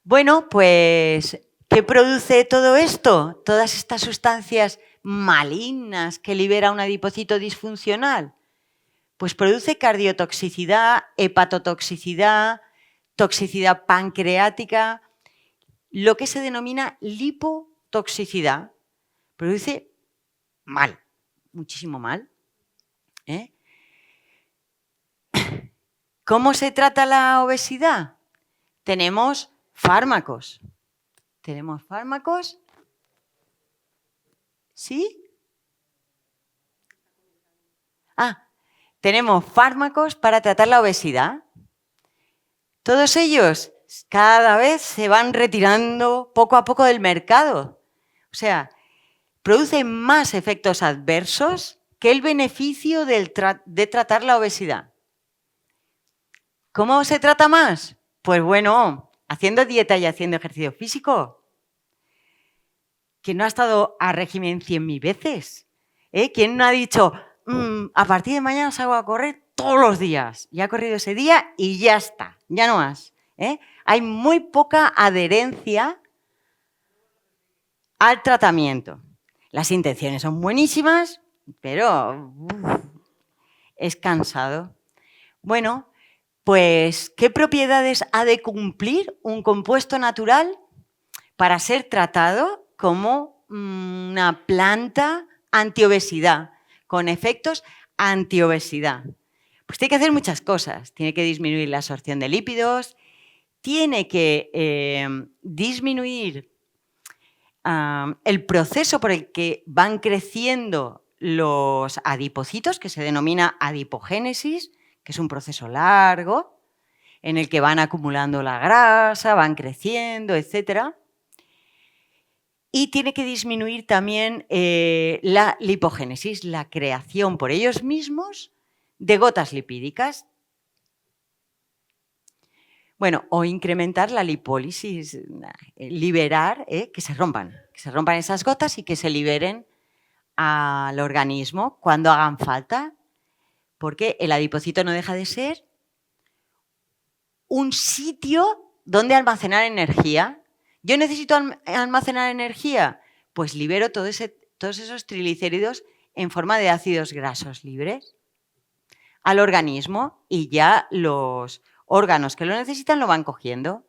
Bueno, pues, ¿qué produce todo esto? Todas estas sustancias malignas que libera un adipocito disfuncional. Pues produce cardiotoxicidad, hepatotoxicidad, toxicidad pancreática, lo que se denomina lipotoxicidad. Produce mal, muchísimo mal. ¿Cómo se trata la obesidad? Tenemos fármacos. ¿Tenemos fármacos? ¿Sí? Tenemos fármacos para tratar la obesidad. Todos ellos cada vez se van retirando poco a poco del mercado. O sea, producen más efectos adversos que el beneficio de tratar la obesidad. ¿Cómo se trata más? Pues bueno, haciendo dieta y haciendo ejercicio físico. ¿Quién no ha estado a régimen 100.000 veces? ¿Quién no ha dicho, a partir de mañana salgo a correr todos los días? Ya ha corrido ese día y ya está, ya no más. Hay muy poca adherencia al tratamiento. Las intenciones son buenísimas, pero es cansado. Bueno, pues, ¿qué propiedades ha de cumplir un compuesto natural para ser tratado como una planta antiobesidad, con efectos antiobesidad? Pues tiene que hacer muchas cosas. Tiene que disminuir la absorción de lípidos, tiene que disminuir el proceso por el que van creciendo los adipocitos, que se denomina adipogénesis, que es un proceso largo, en el que van acumulando la grasa, van creciendo, etc. Y tiene que disminuir también la lipogénesis, la creación por ellos mismos de gotas lipídicas. Bueno, o incrementar la lipólisis, liberar, que se rompan esas gotas y que se liberen al organismo cuando hagan falta, porque el adipocito no deja de ser un sitio donde almacenar energía. ¿Yo necesito almacenar energía? Pues libero todo ese todos esos triglicéridos en forma de ácidos grasos libres al organismo y ya los órganos que lo necesitan lo van cogiendo.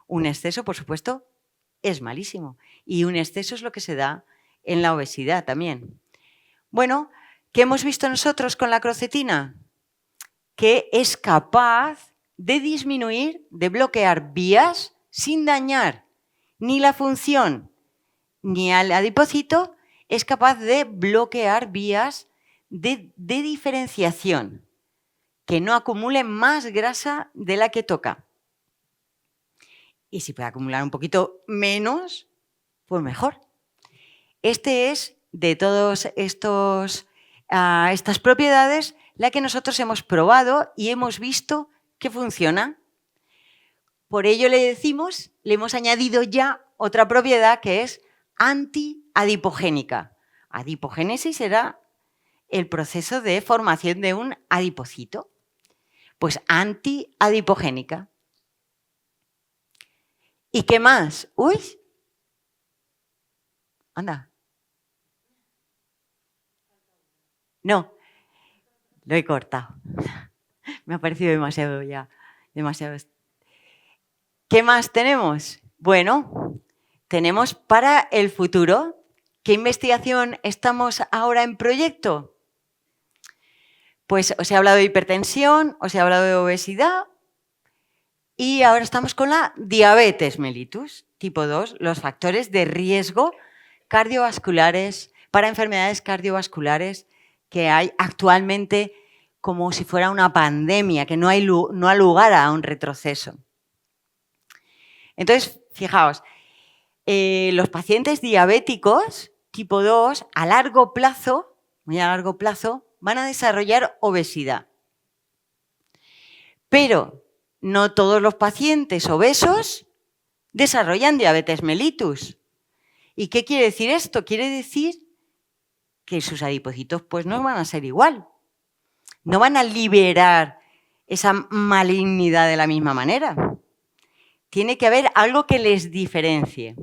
Un exceso, por supuesto, es malísimo y un exceso es lo que se da en la obesidad también. Bueno, ¿qué hemos visto nosotros con la crocetina? Que es capaz de disminuir, de bloquear vías sin dañar ni la función ni al adipocito, es capaz de bloquear vías de diferenciación, que no acumule más grasa de la que toca. Y si puede acumular un poquito menos, pues mejor. Este es, de todas estas propiedades, la que nosotros hemos probado y hemos visto que funciona. Por ello le hemos añadido ya otra propiedad que es antiadipogénica. Adipogénesis será el proceso de formación de un adipocito. Pues antiadipogénica. ¿Y qué más? ¡Uy! Anda. No, lo he cortado. Me ha parecido demasiado ya. ¿Qué más tenemos? Bueno, tenemos para el futuro. ¿Qué investigación estamos ahora en proyecto? Pues os he hablado de hipertensión, os he hablado de obesidad y ahora estamos con la diabetes mellitus tipo 2, los factores de riesgo cardiovasculares para enfermedades cardiovasculares que hay actualmente como si fuera una pandemia, que no ha lugar a un retroceso. Entonces, fijaos, los pacientes diabéticos tipo 2 a largo plazo, muy a largo plazo, van a desarrollar obesidad. Pero no todos los pacientes obesos desarrollan diabetes mellitus. ¿Y qué quiere decir esto? Quiere decir que sus adipocitos pues no van a ser igual. No van a liberar esa malignidad de la misma manera. Tiene que haber algo que les diferencie.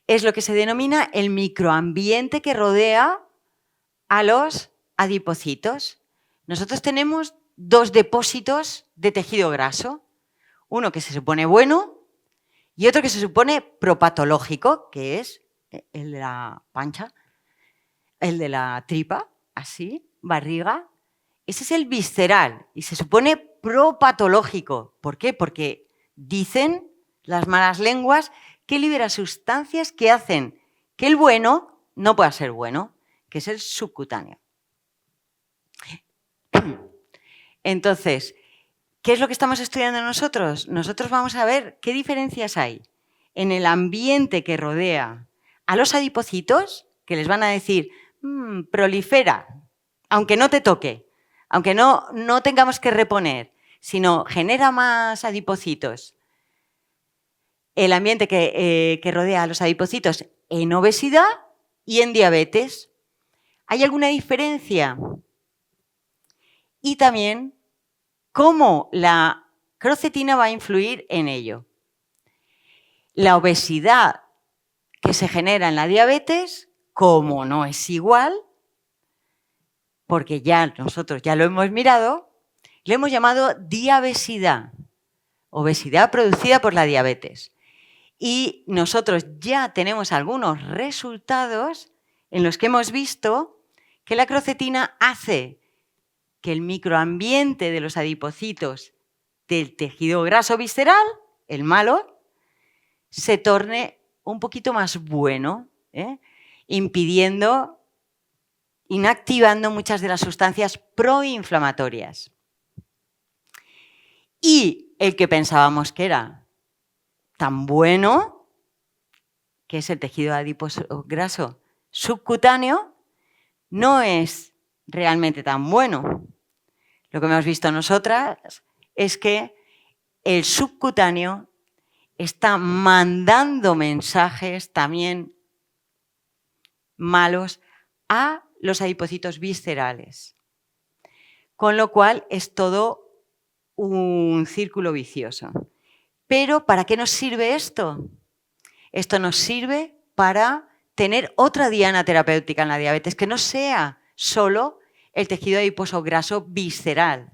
Es lo que se denomina el microambiente que rodea a los adipocitos. Nosotros tenemos dos depósitos de tejido graso. Uno que se supone bueno y otro que se supone propatológico, que es el de la pancha, el de la tripa, así, barriga. Ese es el visceral y se supone propatológico. ¿Por qué? Porque dicen las malas lenguas que libera sustancias que hacen que el bueno no pueda ser bueno, que es el subcutáneo. Entonces, ¿qué es lo que estamos estudiando nosotros? Nosotros vamos a ver qué diferencias hay en el ambiente que rodea a los adipocitos, que les van a decir, prolifera, aunque no te toque, aunque no tengamos que reponer, sino genera más adipocitos. El ambiente que rodea a los adipocitos en obesidad y en diabetes. ¿Hay alguna diferencia? Y también cómo la crocetina va a influir en ello. La obesidad que se genera en la diabetes, como no es igual, porque ya nosotros ya lo hemos mirado, le hemos llamado diabesidad, obesidad producida por la diabetes. Y nosotros ya tenemos algunos resultados en los que hemos visto que la crocetina hace que el microambiente de los adipocitos del tejido graso visceral, el malo, se torne un poquito más bueno, inactivando muchas de las sustancias proinflamatorias. Y el que pensábamos que era tan bueno, que es el tejido adiposo graso subcutáneo, no es realmente tan bueno. Lo que hemos visto nosotras es que el subcutáneo está mandando mensajes también malos a los adipocitos viscerales. Con lo cual es todo un círculo vicioso. Pero ¿para qué nos sirve esto? Esto nos sirve para tener otra diana terapéutica en la diabetes, que no sea solo el tejido adiposo graso visceral,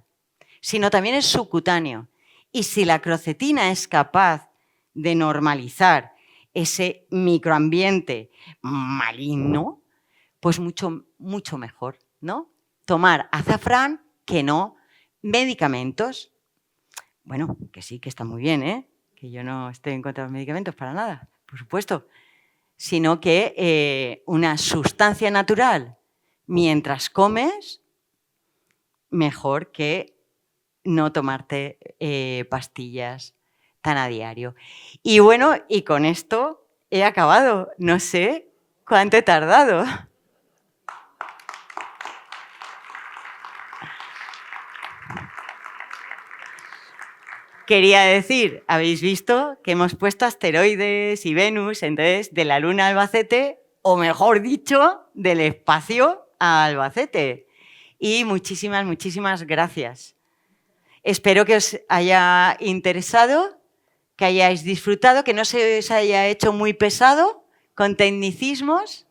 sino también el subcutáneo. Y si la crocetina es capaz de normalizar ese microambiente maligno, pues mucho, mucho mejor, ¿no? Tomar azafrán que no medicamentos. Bueno, que sí, que está muy bien, ¿eh? Que yo no estoy en contra de los medicamentos para nada, por supuesto. Sino que una sustancia natural, mientras comes, mejor que no tomarte pastillas tan a diario. Y bueno, y con esto he acabado. No sé cuánto he tardado. Quería decir, habéis visto que hemos puesto asteroides y Venus, entonces de la Luna a Albacete, o mejor dicho, del espacio a Albacete. Y muchísimas, muchísimas gracias. Espero que os haya interesado, que hayáis disfrutado, que no se os haya hecho muy pesado, con tecnicismos.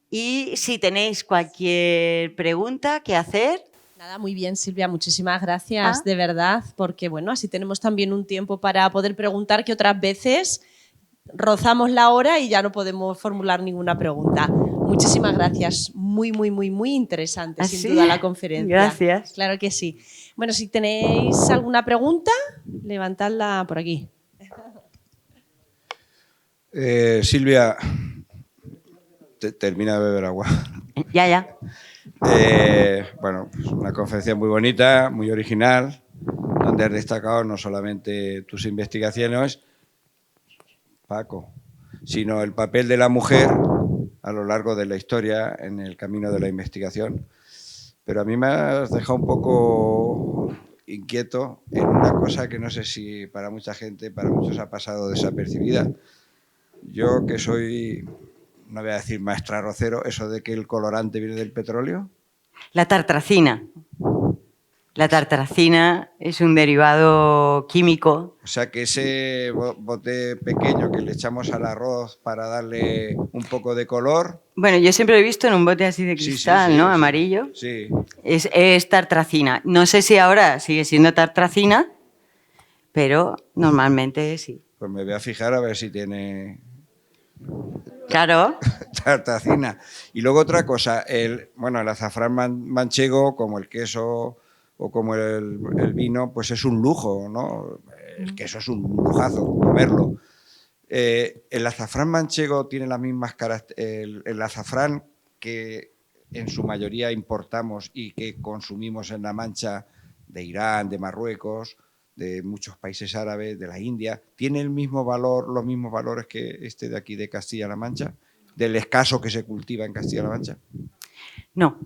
Y si tenéis cualquier pregunta que hacer... Nada, muy bien, Silvia, muchísimas gracias, de verdad, porque bueno, así tenemos también un tiempo para poder preguntar, que otras veces rozamos la hora y ya no podemos formular ninguna pregunta. Muchísimas gracias, muy, muy, muy, muy interesante, sin duda, la conferencia. Gracias. Claro que sí. Bueno, si tenéis alguna pregunta, levantadla por aquí. Silvia, termina de beber agua. Ya. Bueno, pues una conferencia muy bonita, muy original, donde has destacado no solamente tus investigaciones, Paco, sino el papel de la mujer a lo largo de la historia en el camino de la investigación. Pero a mí me has dejado un poco inquieto en una cosa que no sé si para mucha gente, para muchos ha pasado desapercibida. Yo que soy... no voy a decir maestra arrocero, eso de que el colorante viene del petróleo. La tartracina. La tartracina es un derivado químico. O sea que ese bote pequeño que le echamos al arroz para darle un poco de color... Bueno, yo siempre lo he visto en un bote así de cristal, sí, ¿no? Sí. Amarillo. Sí. Es tartracina. No sé si ahora sigue siendo tartracina, pero normalmente sí. Pues me voy a fijar a ver si tiene... Claro. Tartracina. Y luego otra cosa, el azafrán manchego, como el queso o como el vino, pues es un lujo, ¿no? El queso es un lujazo, comerlo. El azafrán manchego tiene las mismas características, el azafrán que en su mayoría importamos y que consumimos en La Mancha, de Irán, de Marruecos, de muchos países árabes, de la India, ¿tiene el mismo valor, los mismos valores que este de aquí de Castilla-La Mancha? ¿Del escaso que se cultiva en Castilla-La Mancha? No.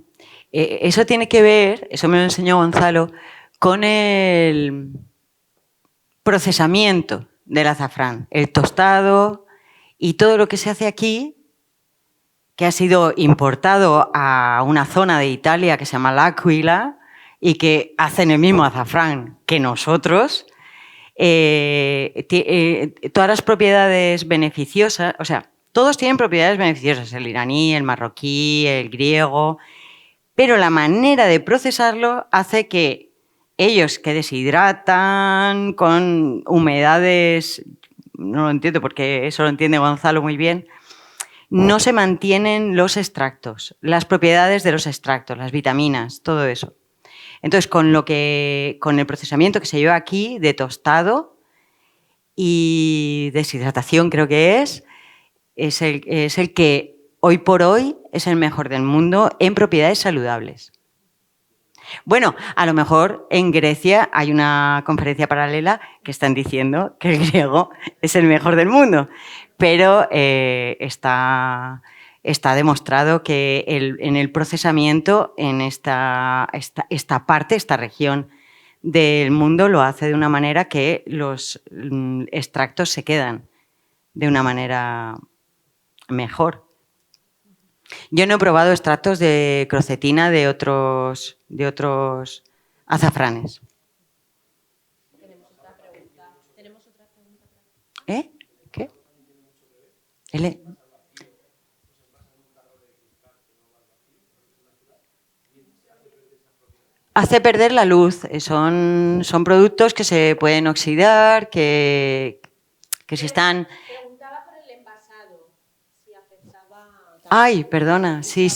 Eso tiene que ver, eso me lo enseñó Gonzalo, con el procesamiento del azafrán, el tostado y todo lo que se hace aquí, que ha sido importado a una zona de Italia que se llama L'Aquila y que hacen el mismo azafrán que nosotros. Todas las propiedades beneficiosas, o sea, todos tienen propiedades beneficiosas, el iraní, el marroquí, el griego, pero la manera de procesarlo hace que ellos que deshidratan con humedades, no lo entiendo porque eso lo entiende Gonzalo muy bien, no se mantienen los extractos, las propiedades de los extractos, las vitaminas, todo eso. Entonces, con el procesamiento que se lleva aquí de tostado y deshidratación, creo que es el que hoy por hoy es el mejor del mundo en propiedades saludables. Bueno, a lo mejor en Grecia hay una conferencia paralela que están diciendo que el griego es el mejor del mundo, pero está demostrado que en el procesamiento en esta parte, esta región del mundo lo hace de una manera que los extractos se quedan de una manera mejor. Yo no he probado extractos de crocetina de otros azafranes. ¿Tenemos otra pregunta? ¿Qué? Hace perder la luz. Son productos que se pueden oxidar, que si están... Preguntaba por el envasado, si afectaba... Ay, perdona, sí.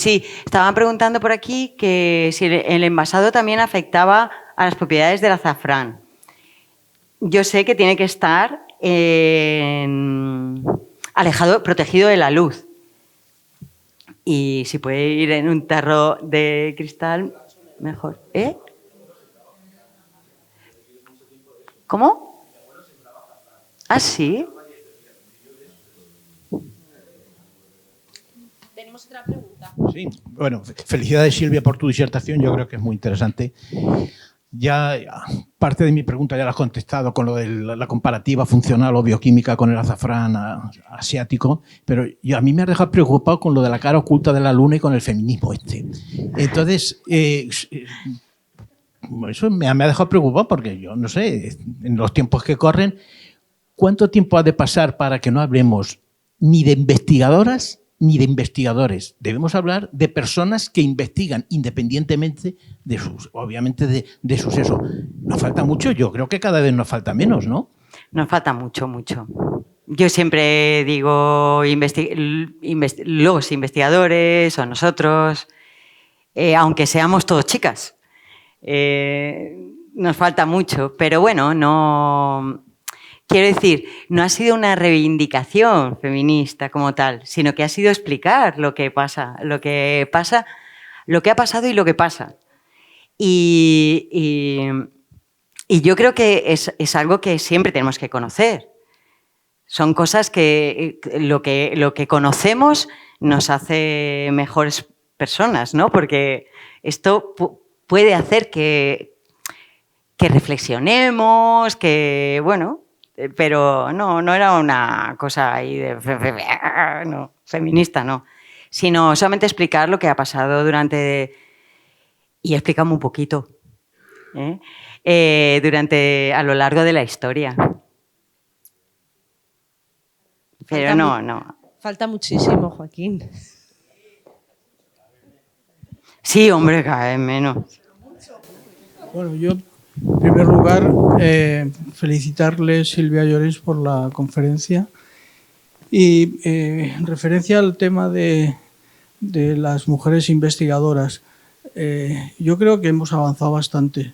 Estaban preguntando por aquí que si el envasado también afectaba a las propiedades del azafrán. Yo sé que tiene que estar alejado, protegido de la luz. Y si puede ir en un tarro de cristal, mejor. ¿Cómo? ¿Ah, sí? Tenemos otra pregunta. Sí, bueno, felicidades Silvia por tu disertación, yo creo que es muy interesante. Ya parte de mi pregunta ya la has contestado con lo de la comparativa funcional o bioquímica con el azafrán asiático, pero a mí me ha dejado preocupado con lo de la cara oculta de la luna y con el feminismo este. Entonces, eso me ha dejado preocupado porque yo no sé, en los tiempos que corren, ¿cuánto tiempo ha de pasar para que no hablemos ni de investigadoras ni de investigadores? Debemos hablar de personas que investigan independientemente de obviamente de su sexo. ¿Nos falta mucho? Yo creo que cada vez nos falta menos, ¿no? Nos falta mucho. Yo siempre digo los investigadores o nosotros, aunque seamos todos chicas, nos falta mucho. Pero bueno, no... Quiero decir, no ha sido una reivindicación feminista como tal, sino que ha sido explicar lo que pasa, lo que ha pasado y lo que pasa. Y yo creo que es algo que siempre tenemos que conocer. Son cosas que lo que conocemos nos hace mejores personas, ¿no? Porque esto puede hacer que reflexionemos, que, bueno... Pero no era una cosa ahí de no, feminista, no. Sino solamente explicar lo que ha pasado durante... Y explícame un poquito. A lo largo de la historia. Pero no. Falta muchísimo, Joaquín. Sí, hombre, cada vez menos. Bueno, yo, en primer lugar, felicitarle, Silvia Llorens, por la conferencia. Y en referencia al tema de las mujeres investigadoras, yo creo que hemos avanzado bastante.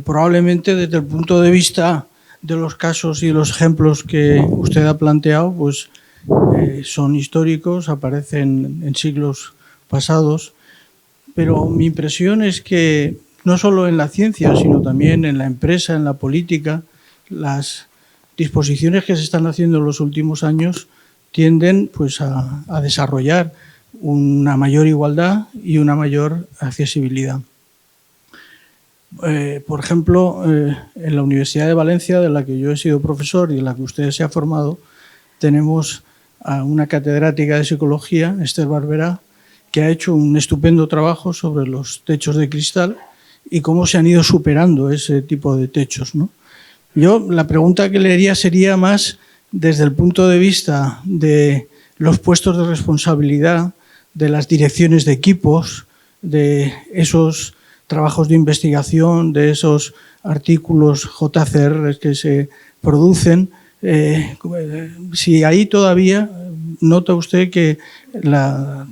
Probablemente desde el punto de vista de los casos y los ejemplos que usted ha planteado, pues son históricos, aparecen en siglos pasados, pero mi impresión es que no solo en la ciencia, sino también en la empresa, en la política, las disposiciones que se están haciendo en los últimos años tienden pues, a desarrollar una mayor igualdad y una mayor accesibilidad. Por ejemplo, en la Universidad de Valencia, de la que yo he sido profesor y en la que usted se ha formado, tenemos a una catedrática de psicología, Esther Barberá, que ha hecho un estupendo trabajo sobre los techos de cristal y cómo se han ido superando ese tipo de techos, ¿no? Yo la pregunta que le haría sería más desde el punto de vista de los puestos de responsabilidad, de las direcciones de equipos, de esos trabajos de investigación, de esos artículos JCR que se producen. Si ahí todavía nota usted que la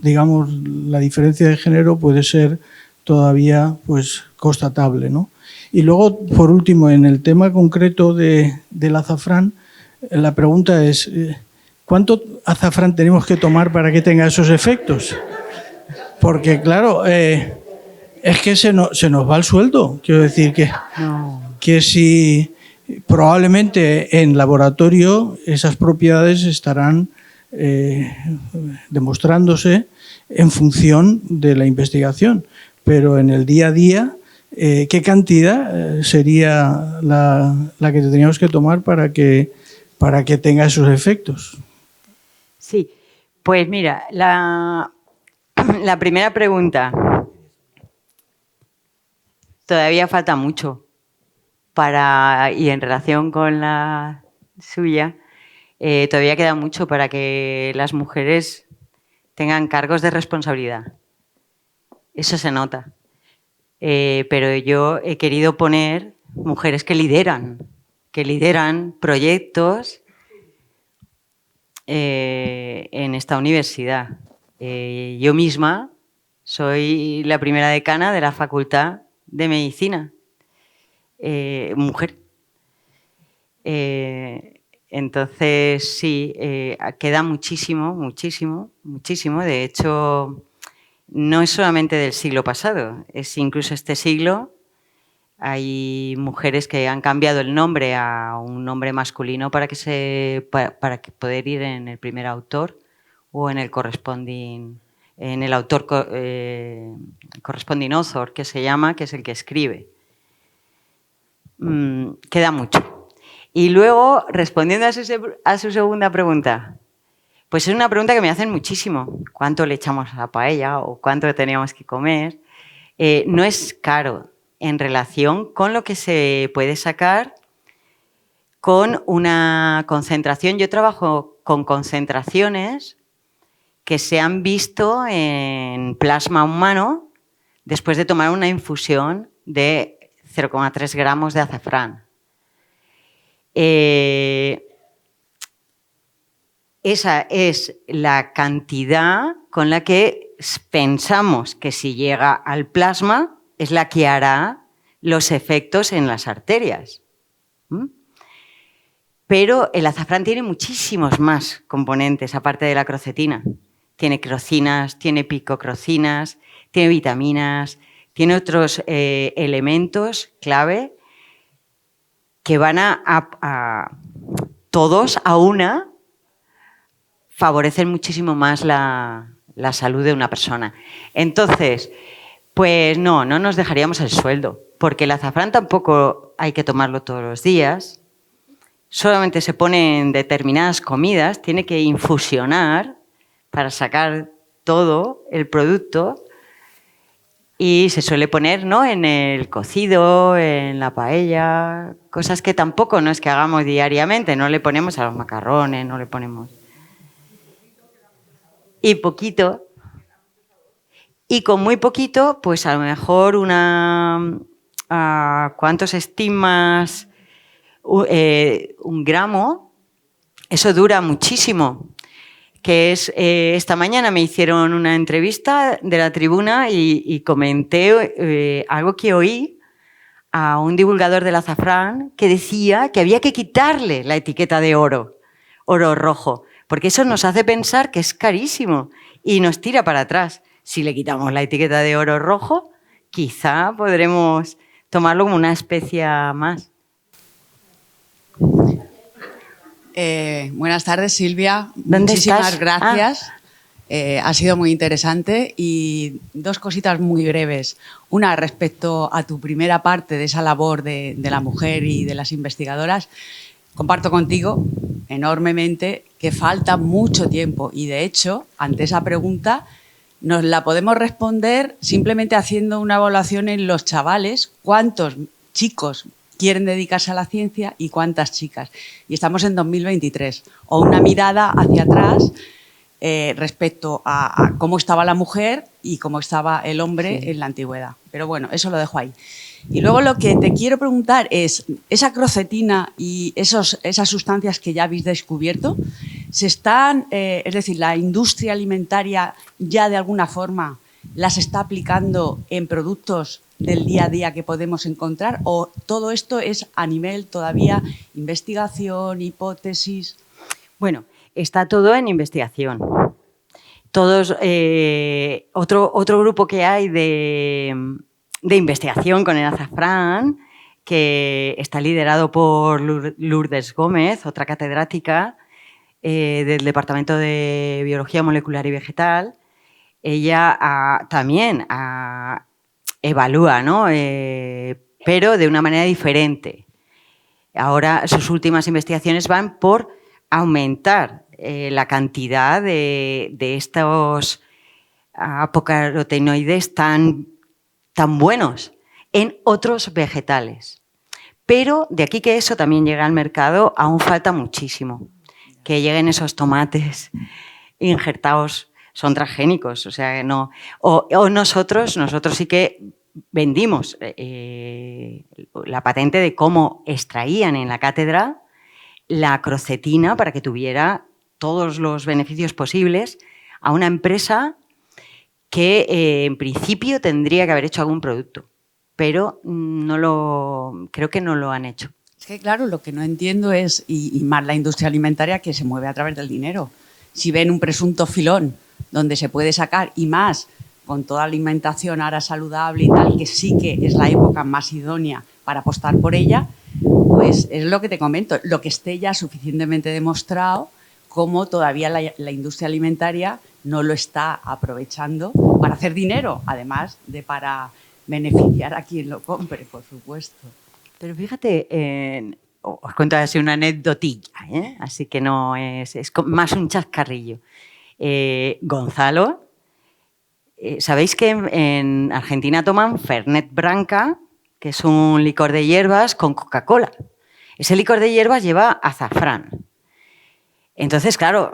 diferencia de género puede ser todavía pues constatable, ¿no? Y luego, por último, en el tema concreto del azafrán, la pregunta es ¿cuánto azafrán tenemos que tomar para que tenga esos efectos? Porque, claro, es que se nos va el sueldo. Quiero decir que si probablemente en laboratorio esas propiedades estarán demostrándose en función de la investigación, pero en el día a día, ¿qué cantidad sería la que tendríamos que tomar para que tenga esos efectos? Sí, pues mira, la primera pregunta. Todavía falta mucho y en relación con la suya, todavía queda mucho para que las mujeres tengan cargos de responsabilidad. Eso se nota. pero yo he querido poner mujeres que lideran proyectos en esta universidad. Yo misma soy la primera decana de la Facultad de Medicina, mujer. Entonces, sí, queda muchísimo, muchísimo, muchísimo. De hecho, no es solamente del siglo pasado, es incluso este siglo. Hay mujeres que han cambiado el nombre a un nombre masculino para que poder ir en el primer autor o en el corresponding, en el autor corresponding author, que se llama, que es el que escribe. Queda mucho. Y luego, respondiendo a su segunda pregunta, pues es una pregunta que me hacen muchísimo. ¿Cuánto le echamos a la paella o cuánto teníamos que comer? No es caro en relación con lo que se puede sacar con una concentración. Yo trabajo con concentraciones que se han visto en plasma humano después de tomar una infusión de 0,3 gramos de azafrán. Esa es la cantidad con la que pensamos que si llega al plasma es la que hará los efectos en las arterias. Pero el azafrán tiene muchísimos más componentes, aparte de la crocetina. Tiene crocinas, tiene picocrocinas, tiene vitaminas, tiene otros elementos clave que van a todos a una favorecen muchísimo más la salud de una persona. Entonces, pues no nos dejaríamos el sueldo, porque el azafrán tampoco hay que tomarlo todos los días, solamente se pone en determinadas comidas, tiene que infusionar para sacar todo el producto y se suele poner, ¿no?, en el cocido, en la paella, cosas que tampoco no es que hagamos diariamente, no le ponemos a los macarrones, no le ponemos... Y poquito... Y con muy poquito, pues a lo mejor ¿cuántos estimas? Un gramo, eso dura muchísimo. Que es, esta mañana me hicieron una entrevista de La Tribuna y comenté algo que oí a un divulgador del azafrán que decía que había que quitarle la etiqueta de oro rojo, porque eso nos hace pensar que es carísimo y nos tira para atrás. Si le quitamos la etiqueta de oro rojo, quizá podremos tomarlo como una especia más. Buenas tardes, Silvia. ¿Dónde Muchísimas estás? gracias. Ha sido muy interesante y dos cositas muy breves. Una, respecto a tu primera parte de esa labor de la mujer y de las investigadoras, comparto contigo enormemente que falta mucho tiempo y, de hecho, ante esa pregunta nos la podemos responder simplemente haciendo una evaluación en los chavales, cuántos chicos quieren dedicarse a la ciencia y cuántas chicas. Y estamos en 2023. O una mirada hacia atrás respecto a cómo estaba la mujer y cómo estaba el hombre en la antigüedad. Pero bueno, eso lo dejo ahí. Y luego lo que te quiero preguntar es, esa crocetina y esas sustancias que ya habéis descubierto, ¿se están, es decir, la industria alimentaria ya de alguna forma las está aplicando en productos del día a día que podemos encontrar, o todo esto es a nivel todavía investigación, hipótesis? Bueno, está todo en investigación. Todos, otro grupo que hay de investigación con el azafrán, que está liderado por Lourdes Gómez, otra catedrática del Departamento de Biología Molecular y Vegetal. Ella también evalúa, ¿no? Pero de una manera diferente. Ahora sus últimas investigaciones van por aumentar la cantidad de estos apocarotenoides tan buenos en otros vegetales. Pero de aquí que eso también llegue al mercado, aún falta muchísimo. Que lleguen esos tomates injertados, son transgénicos, o sea, no. O nosotros sí que vendimos la patente de cómo extraían en la cátedra la crocetina para que tuviera todos los beneficios posibles a una empresa que en principio tendría que haber hecho algún producto, pero creo que no lo han hecho. Es que claro, lo que no entiendo es, y más la industria alimentaria, que se mueve a través del dinero. Si ven un presunto filón donde se puede sacar, y más con toda alimentación ahora saludable y tal, que sí que es la época más idónea para apostar por ella, pues es lo que te comento, lo que esté ya suficientemente demostrado, como todavía la industria alimentaria no lo está aprovechando para hacer dinero, además de para beneficiar a quien lo compre, por supuesto. Pero fíjate, os cuento así una anécdotilla, así que no es más un chascarrillo. Gonzalo, ¿sabéis que en Argentina toman Fernet Branca, que es un licor de hierbas con Coca-Cola? Ese licor de hierbas lleva azafrán. Entonces, claro,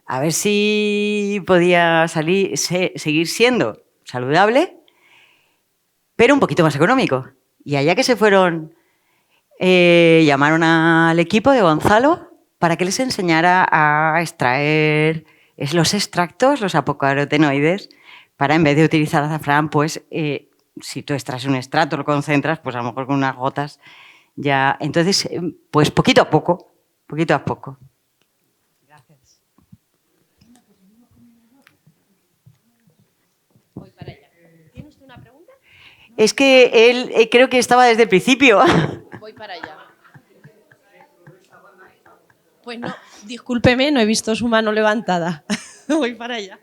a ver si podía seguir siendo saludable, pero un poquito más económico. Y allá que se fueron, llamaron al equipo de Gonzalo para que les enseñara a extraer los extractos, los apocarotenoides, para en vez de utilizar azafrán, pues si tú extraes un extracto, lo concentras, pues a lo mejor con unas gotas ya. Entonces, pues poquito a poco, poquito a poco. Gracias. Voy para allá. ¿Tiene usted una pregunta? Es que él creo que estaba desde el principio. Voy para allá. Pues no, discúlpeme, no he visto su mano levantada. Voy para allá.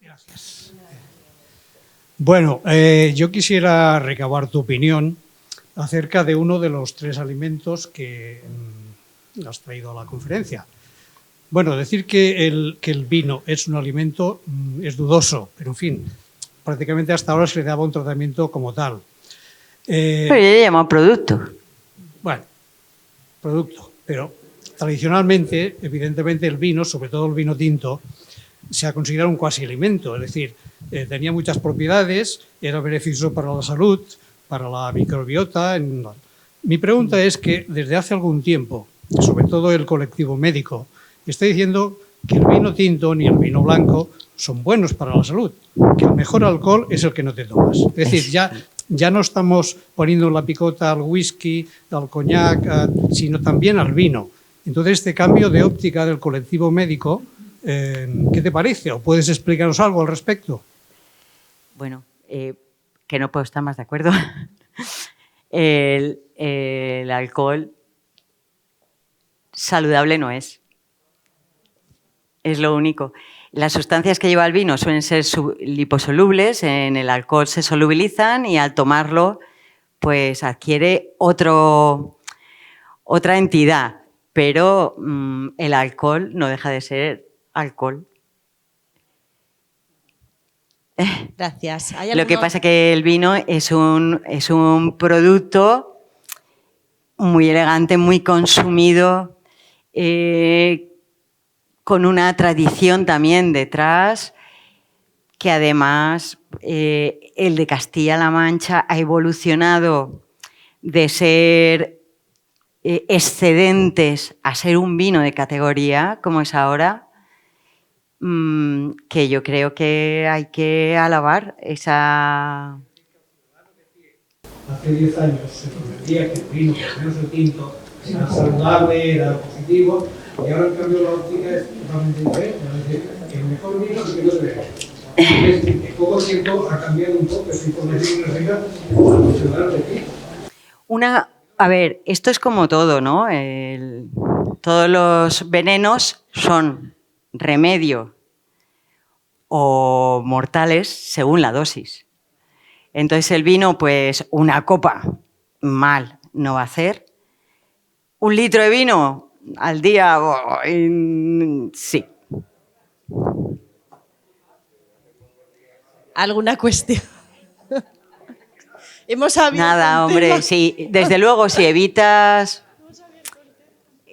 Gracias. Bueno, yo quisiera recabar tu opinión acerca de uno de los 3 alimentos que has traído a la conferencia. Bueno, decir que el vino es un alimento es dudoso, pero en fin, prácticamente hasta ahora se le daba un tratamiento como tal. Pero yo le he llamado producto. Bueno, producto, pero tradicionalmente, evidentemente el vino, sobre todo el vino tinto, se ha considerado un cuasi alimento, es decir, tenía muchas propiedades, era beneficioso para la salud, para la microbiota. Mi pregunta es que desde hace algún tiempo, sobre todo el colectivo médico, está diciendo que el vino tinto ni el vino blanco son buenos para la salud, que el mejor alcohol es el que no te tomas. Es decir, ya no estamos poniendo la picota al whisky, al coñac, sino también al vino. Entonces, este cambio de óptica del colectivo médico, ¿qué te parece? ¿O puedes explicarnos algo al respecto? Bueno, que no puedo estar más de acuerdo. El alcohol saludable no es. Es lo único. Las sustancias que lleva el vino suelen ser liposolubles, en el alcohol se solubilizan y al tomarlo pues adquiere otra entidad, pero el alcohol no deja de ser alcohol. Gracias. Lo que pasa es que el vino es un producto muy elegante, muy consumido, con una tradición también detrás, que además el de Castilla-La Mancha ha evolucionado de ser excedentes a ser un vino de categoría, como es ahora, que yo creo que hay que alabar esa... Hace 10 años se prometía que el vino, por lo menos el tinto, era saludable, era positivo, y ahora en cambio la óptica es totalmente diferente. Es decir, el mejor vino es el que no se bebe. En poco tiempo ha cambiado un poco esa información que nos llega a los ciudadanos de aquí. A ver, esto es como todo, ¿no? Todos los venenos son remedio o mortales según la dosis. Entonces el vino, pues una copa mal no va a hacer. ¿Un litro de vino al día? Sí. ¿Alguna cuestión? Hemos abierto Nada, un hombre, tema. sí. Desde luego, si evitas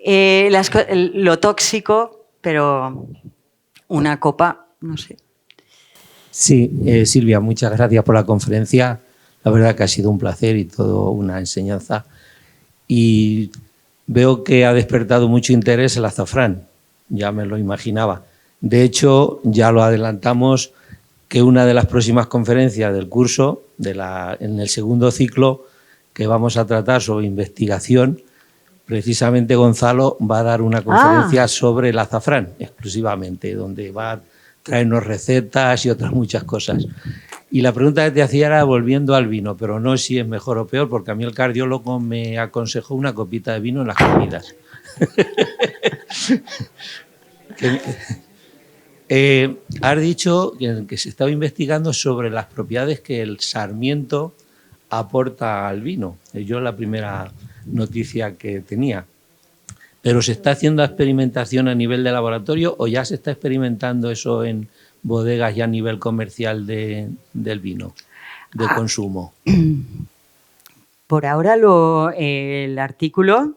lo tóxico, pero una copa, no sé. Sí, Silvia, muchas gracias por la conferencia. La verdad que ha sido un placer y todo una enseñanza. Y veo que ha despertado mucho interés el azafrán, ya me lo imaginaba. De hecho, ya lo adelantamos que una de las próximas conferencias del curso, en el segundo ciclo, que vamos a tratar sobre investigación, precisamente Gonzalo va a dar una conferencia sobre el azafrán, exclusivamente, donde va a traernos recetas y otras muchas cosas. Y la pregunta que te hacía era volviendo al vino, pero no si es mejor o peor, porque a mí el cardiólogo me aconsejó una copita de vino en las comidas. Has dicho que se estaba investigando sobre las propiedades que el sarmiento aporta al vino. Yo es la primera noticia que tenía. ¿Pero se está haciendo experimentación a nivel de laboratorio o ya se está experimentando eso en bodegas ya a nivel comercial del vino, de consumo? Por ahora el artículo,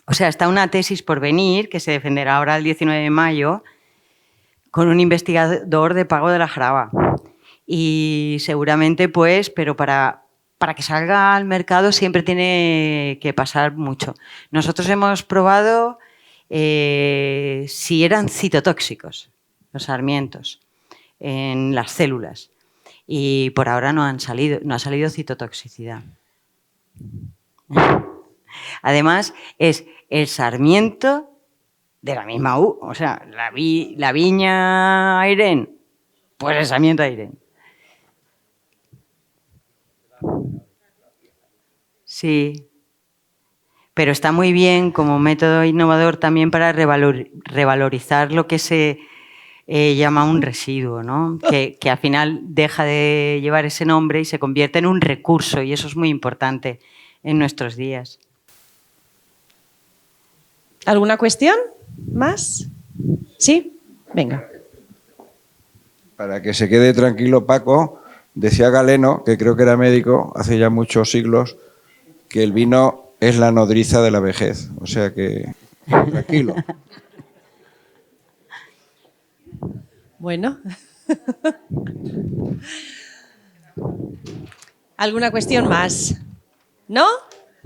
o sea, está una tesis por venir que se defenderá ahora el 19 de mayo con un investigador de Pago de la Jaraba. Y seguramente, pues, pero para que salga al mercado siempre tiene que pasar mucho. Nosotros hemos probado si eran citotóxicos los sarmientos en las células y por ahora no ha salido citotoxicidad. Además, es el sarmiento de la misma o sea, la viña Airén, pues el sarmiento Airén. Sí, pero está muy bien como método innovador también para revalorizar lo que se llama un residuo, ¿no? Que al final deja de llevar ese nombre y se convierte en un recurso, y eso es muy importante en nuestros días. ¿Alguna cuestión más? ¿Sí? Venga. Para que se quede tranquilo, Paco, decía Galeno, que creo que era médico hace ya muchos siglos, que el vino es la nodriza de la vejez. O sea que, tranquilo. Bueno. ¿Alguna cuestión más? ¿No?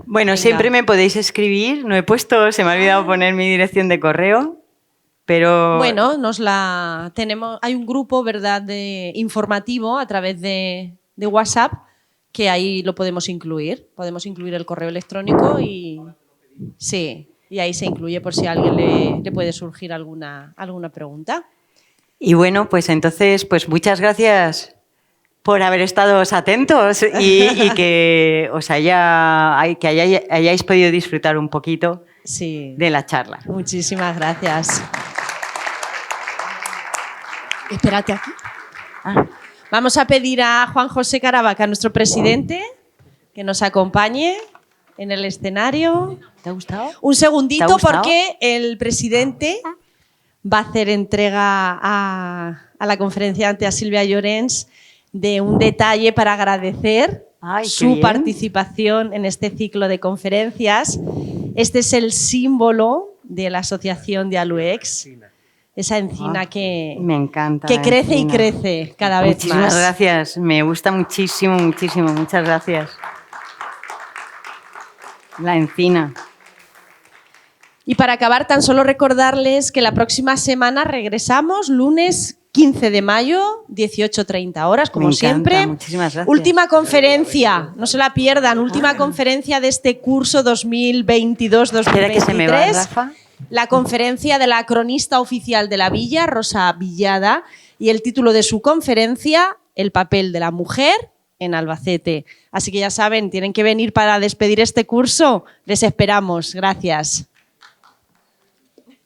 Bueno, Venga. siempre me podéis escribir. No he puesto, se me ha olvidado poner mi dirección de correo, pero... Bueno, hay un grupo, ¿verdad?, informativo a través de WhatsApp, que ahí lo podemos incluir. Podemos incluir el correo electrónico y sí, y ahí se incluye por si a alguien le puede surgir alguna pregunta. Y bueno, pues entonces, pues muchas gracias por haber estado atentos y que os hayáis podido disfrutar un poquito de la charla. Muchísimas gracias. Espérate aquí. Vamos a pedir a Juan José Caravaca, nuestro presidente, que nos acompañe en el escenario. ¿Te ha gustado? Un segundito, ¿Te ha gustado? porque el presidente va a hacer entrega a la conferenciante, a Silvia Llorens, de un detalle para agradecer su participación en este ciclo de conferencias. Este es el símbolo de la asociación de Aluex, esa encina que, me encanta, que crece encina. y crece cada vez Muchísimas más. gracias, me gusta muchísimo, muchísimo, muchas gracias. La encina. Y para acabar, tan solo recordarles que la próxima semana regresamos, lunes 15 de mayo, 18:30 horas, como Me encanta, siempre. muchísimas gracias. Última conferencia, no se la pierdan, última conferencia de este curso 2022-2023. Espera que se me va, Rafa. La conferencia de la cronista oficial de la Villa, Rosa Villada, y el título de su conferencia, El papel de la mujer en Albacete. Así que ya saben, tienen que venir para despedir este curso. Les esperamos. Gracias.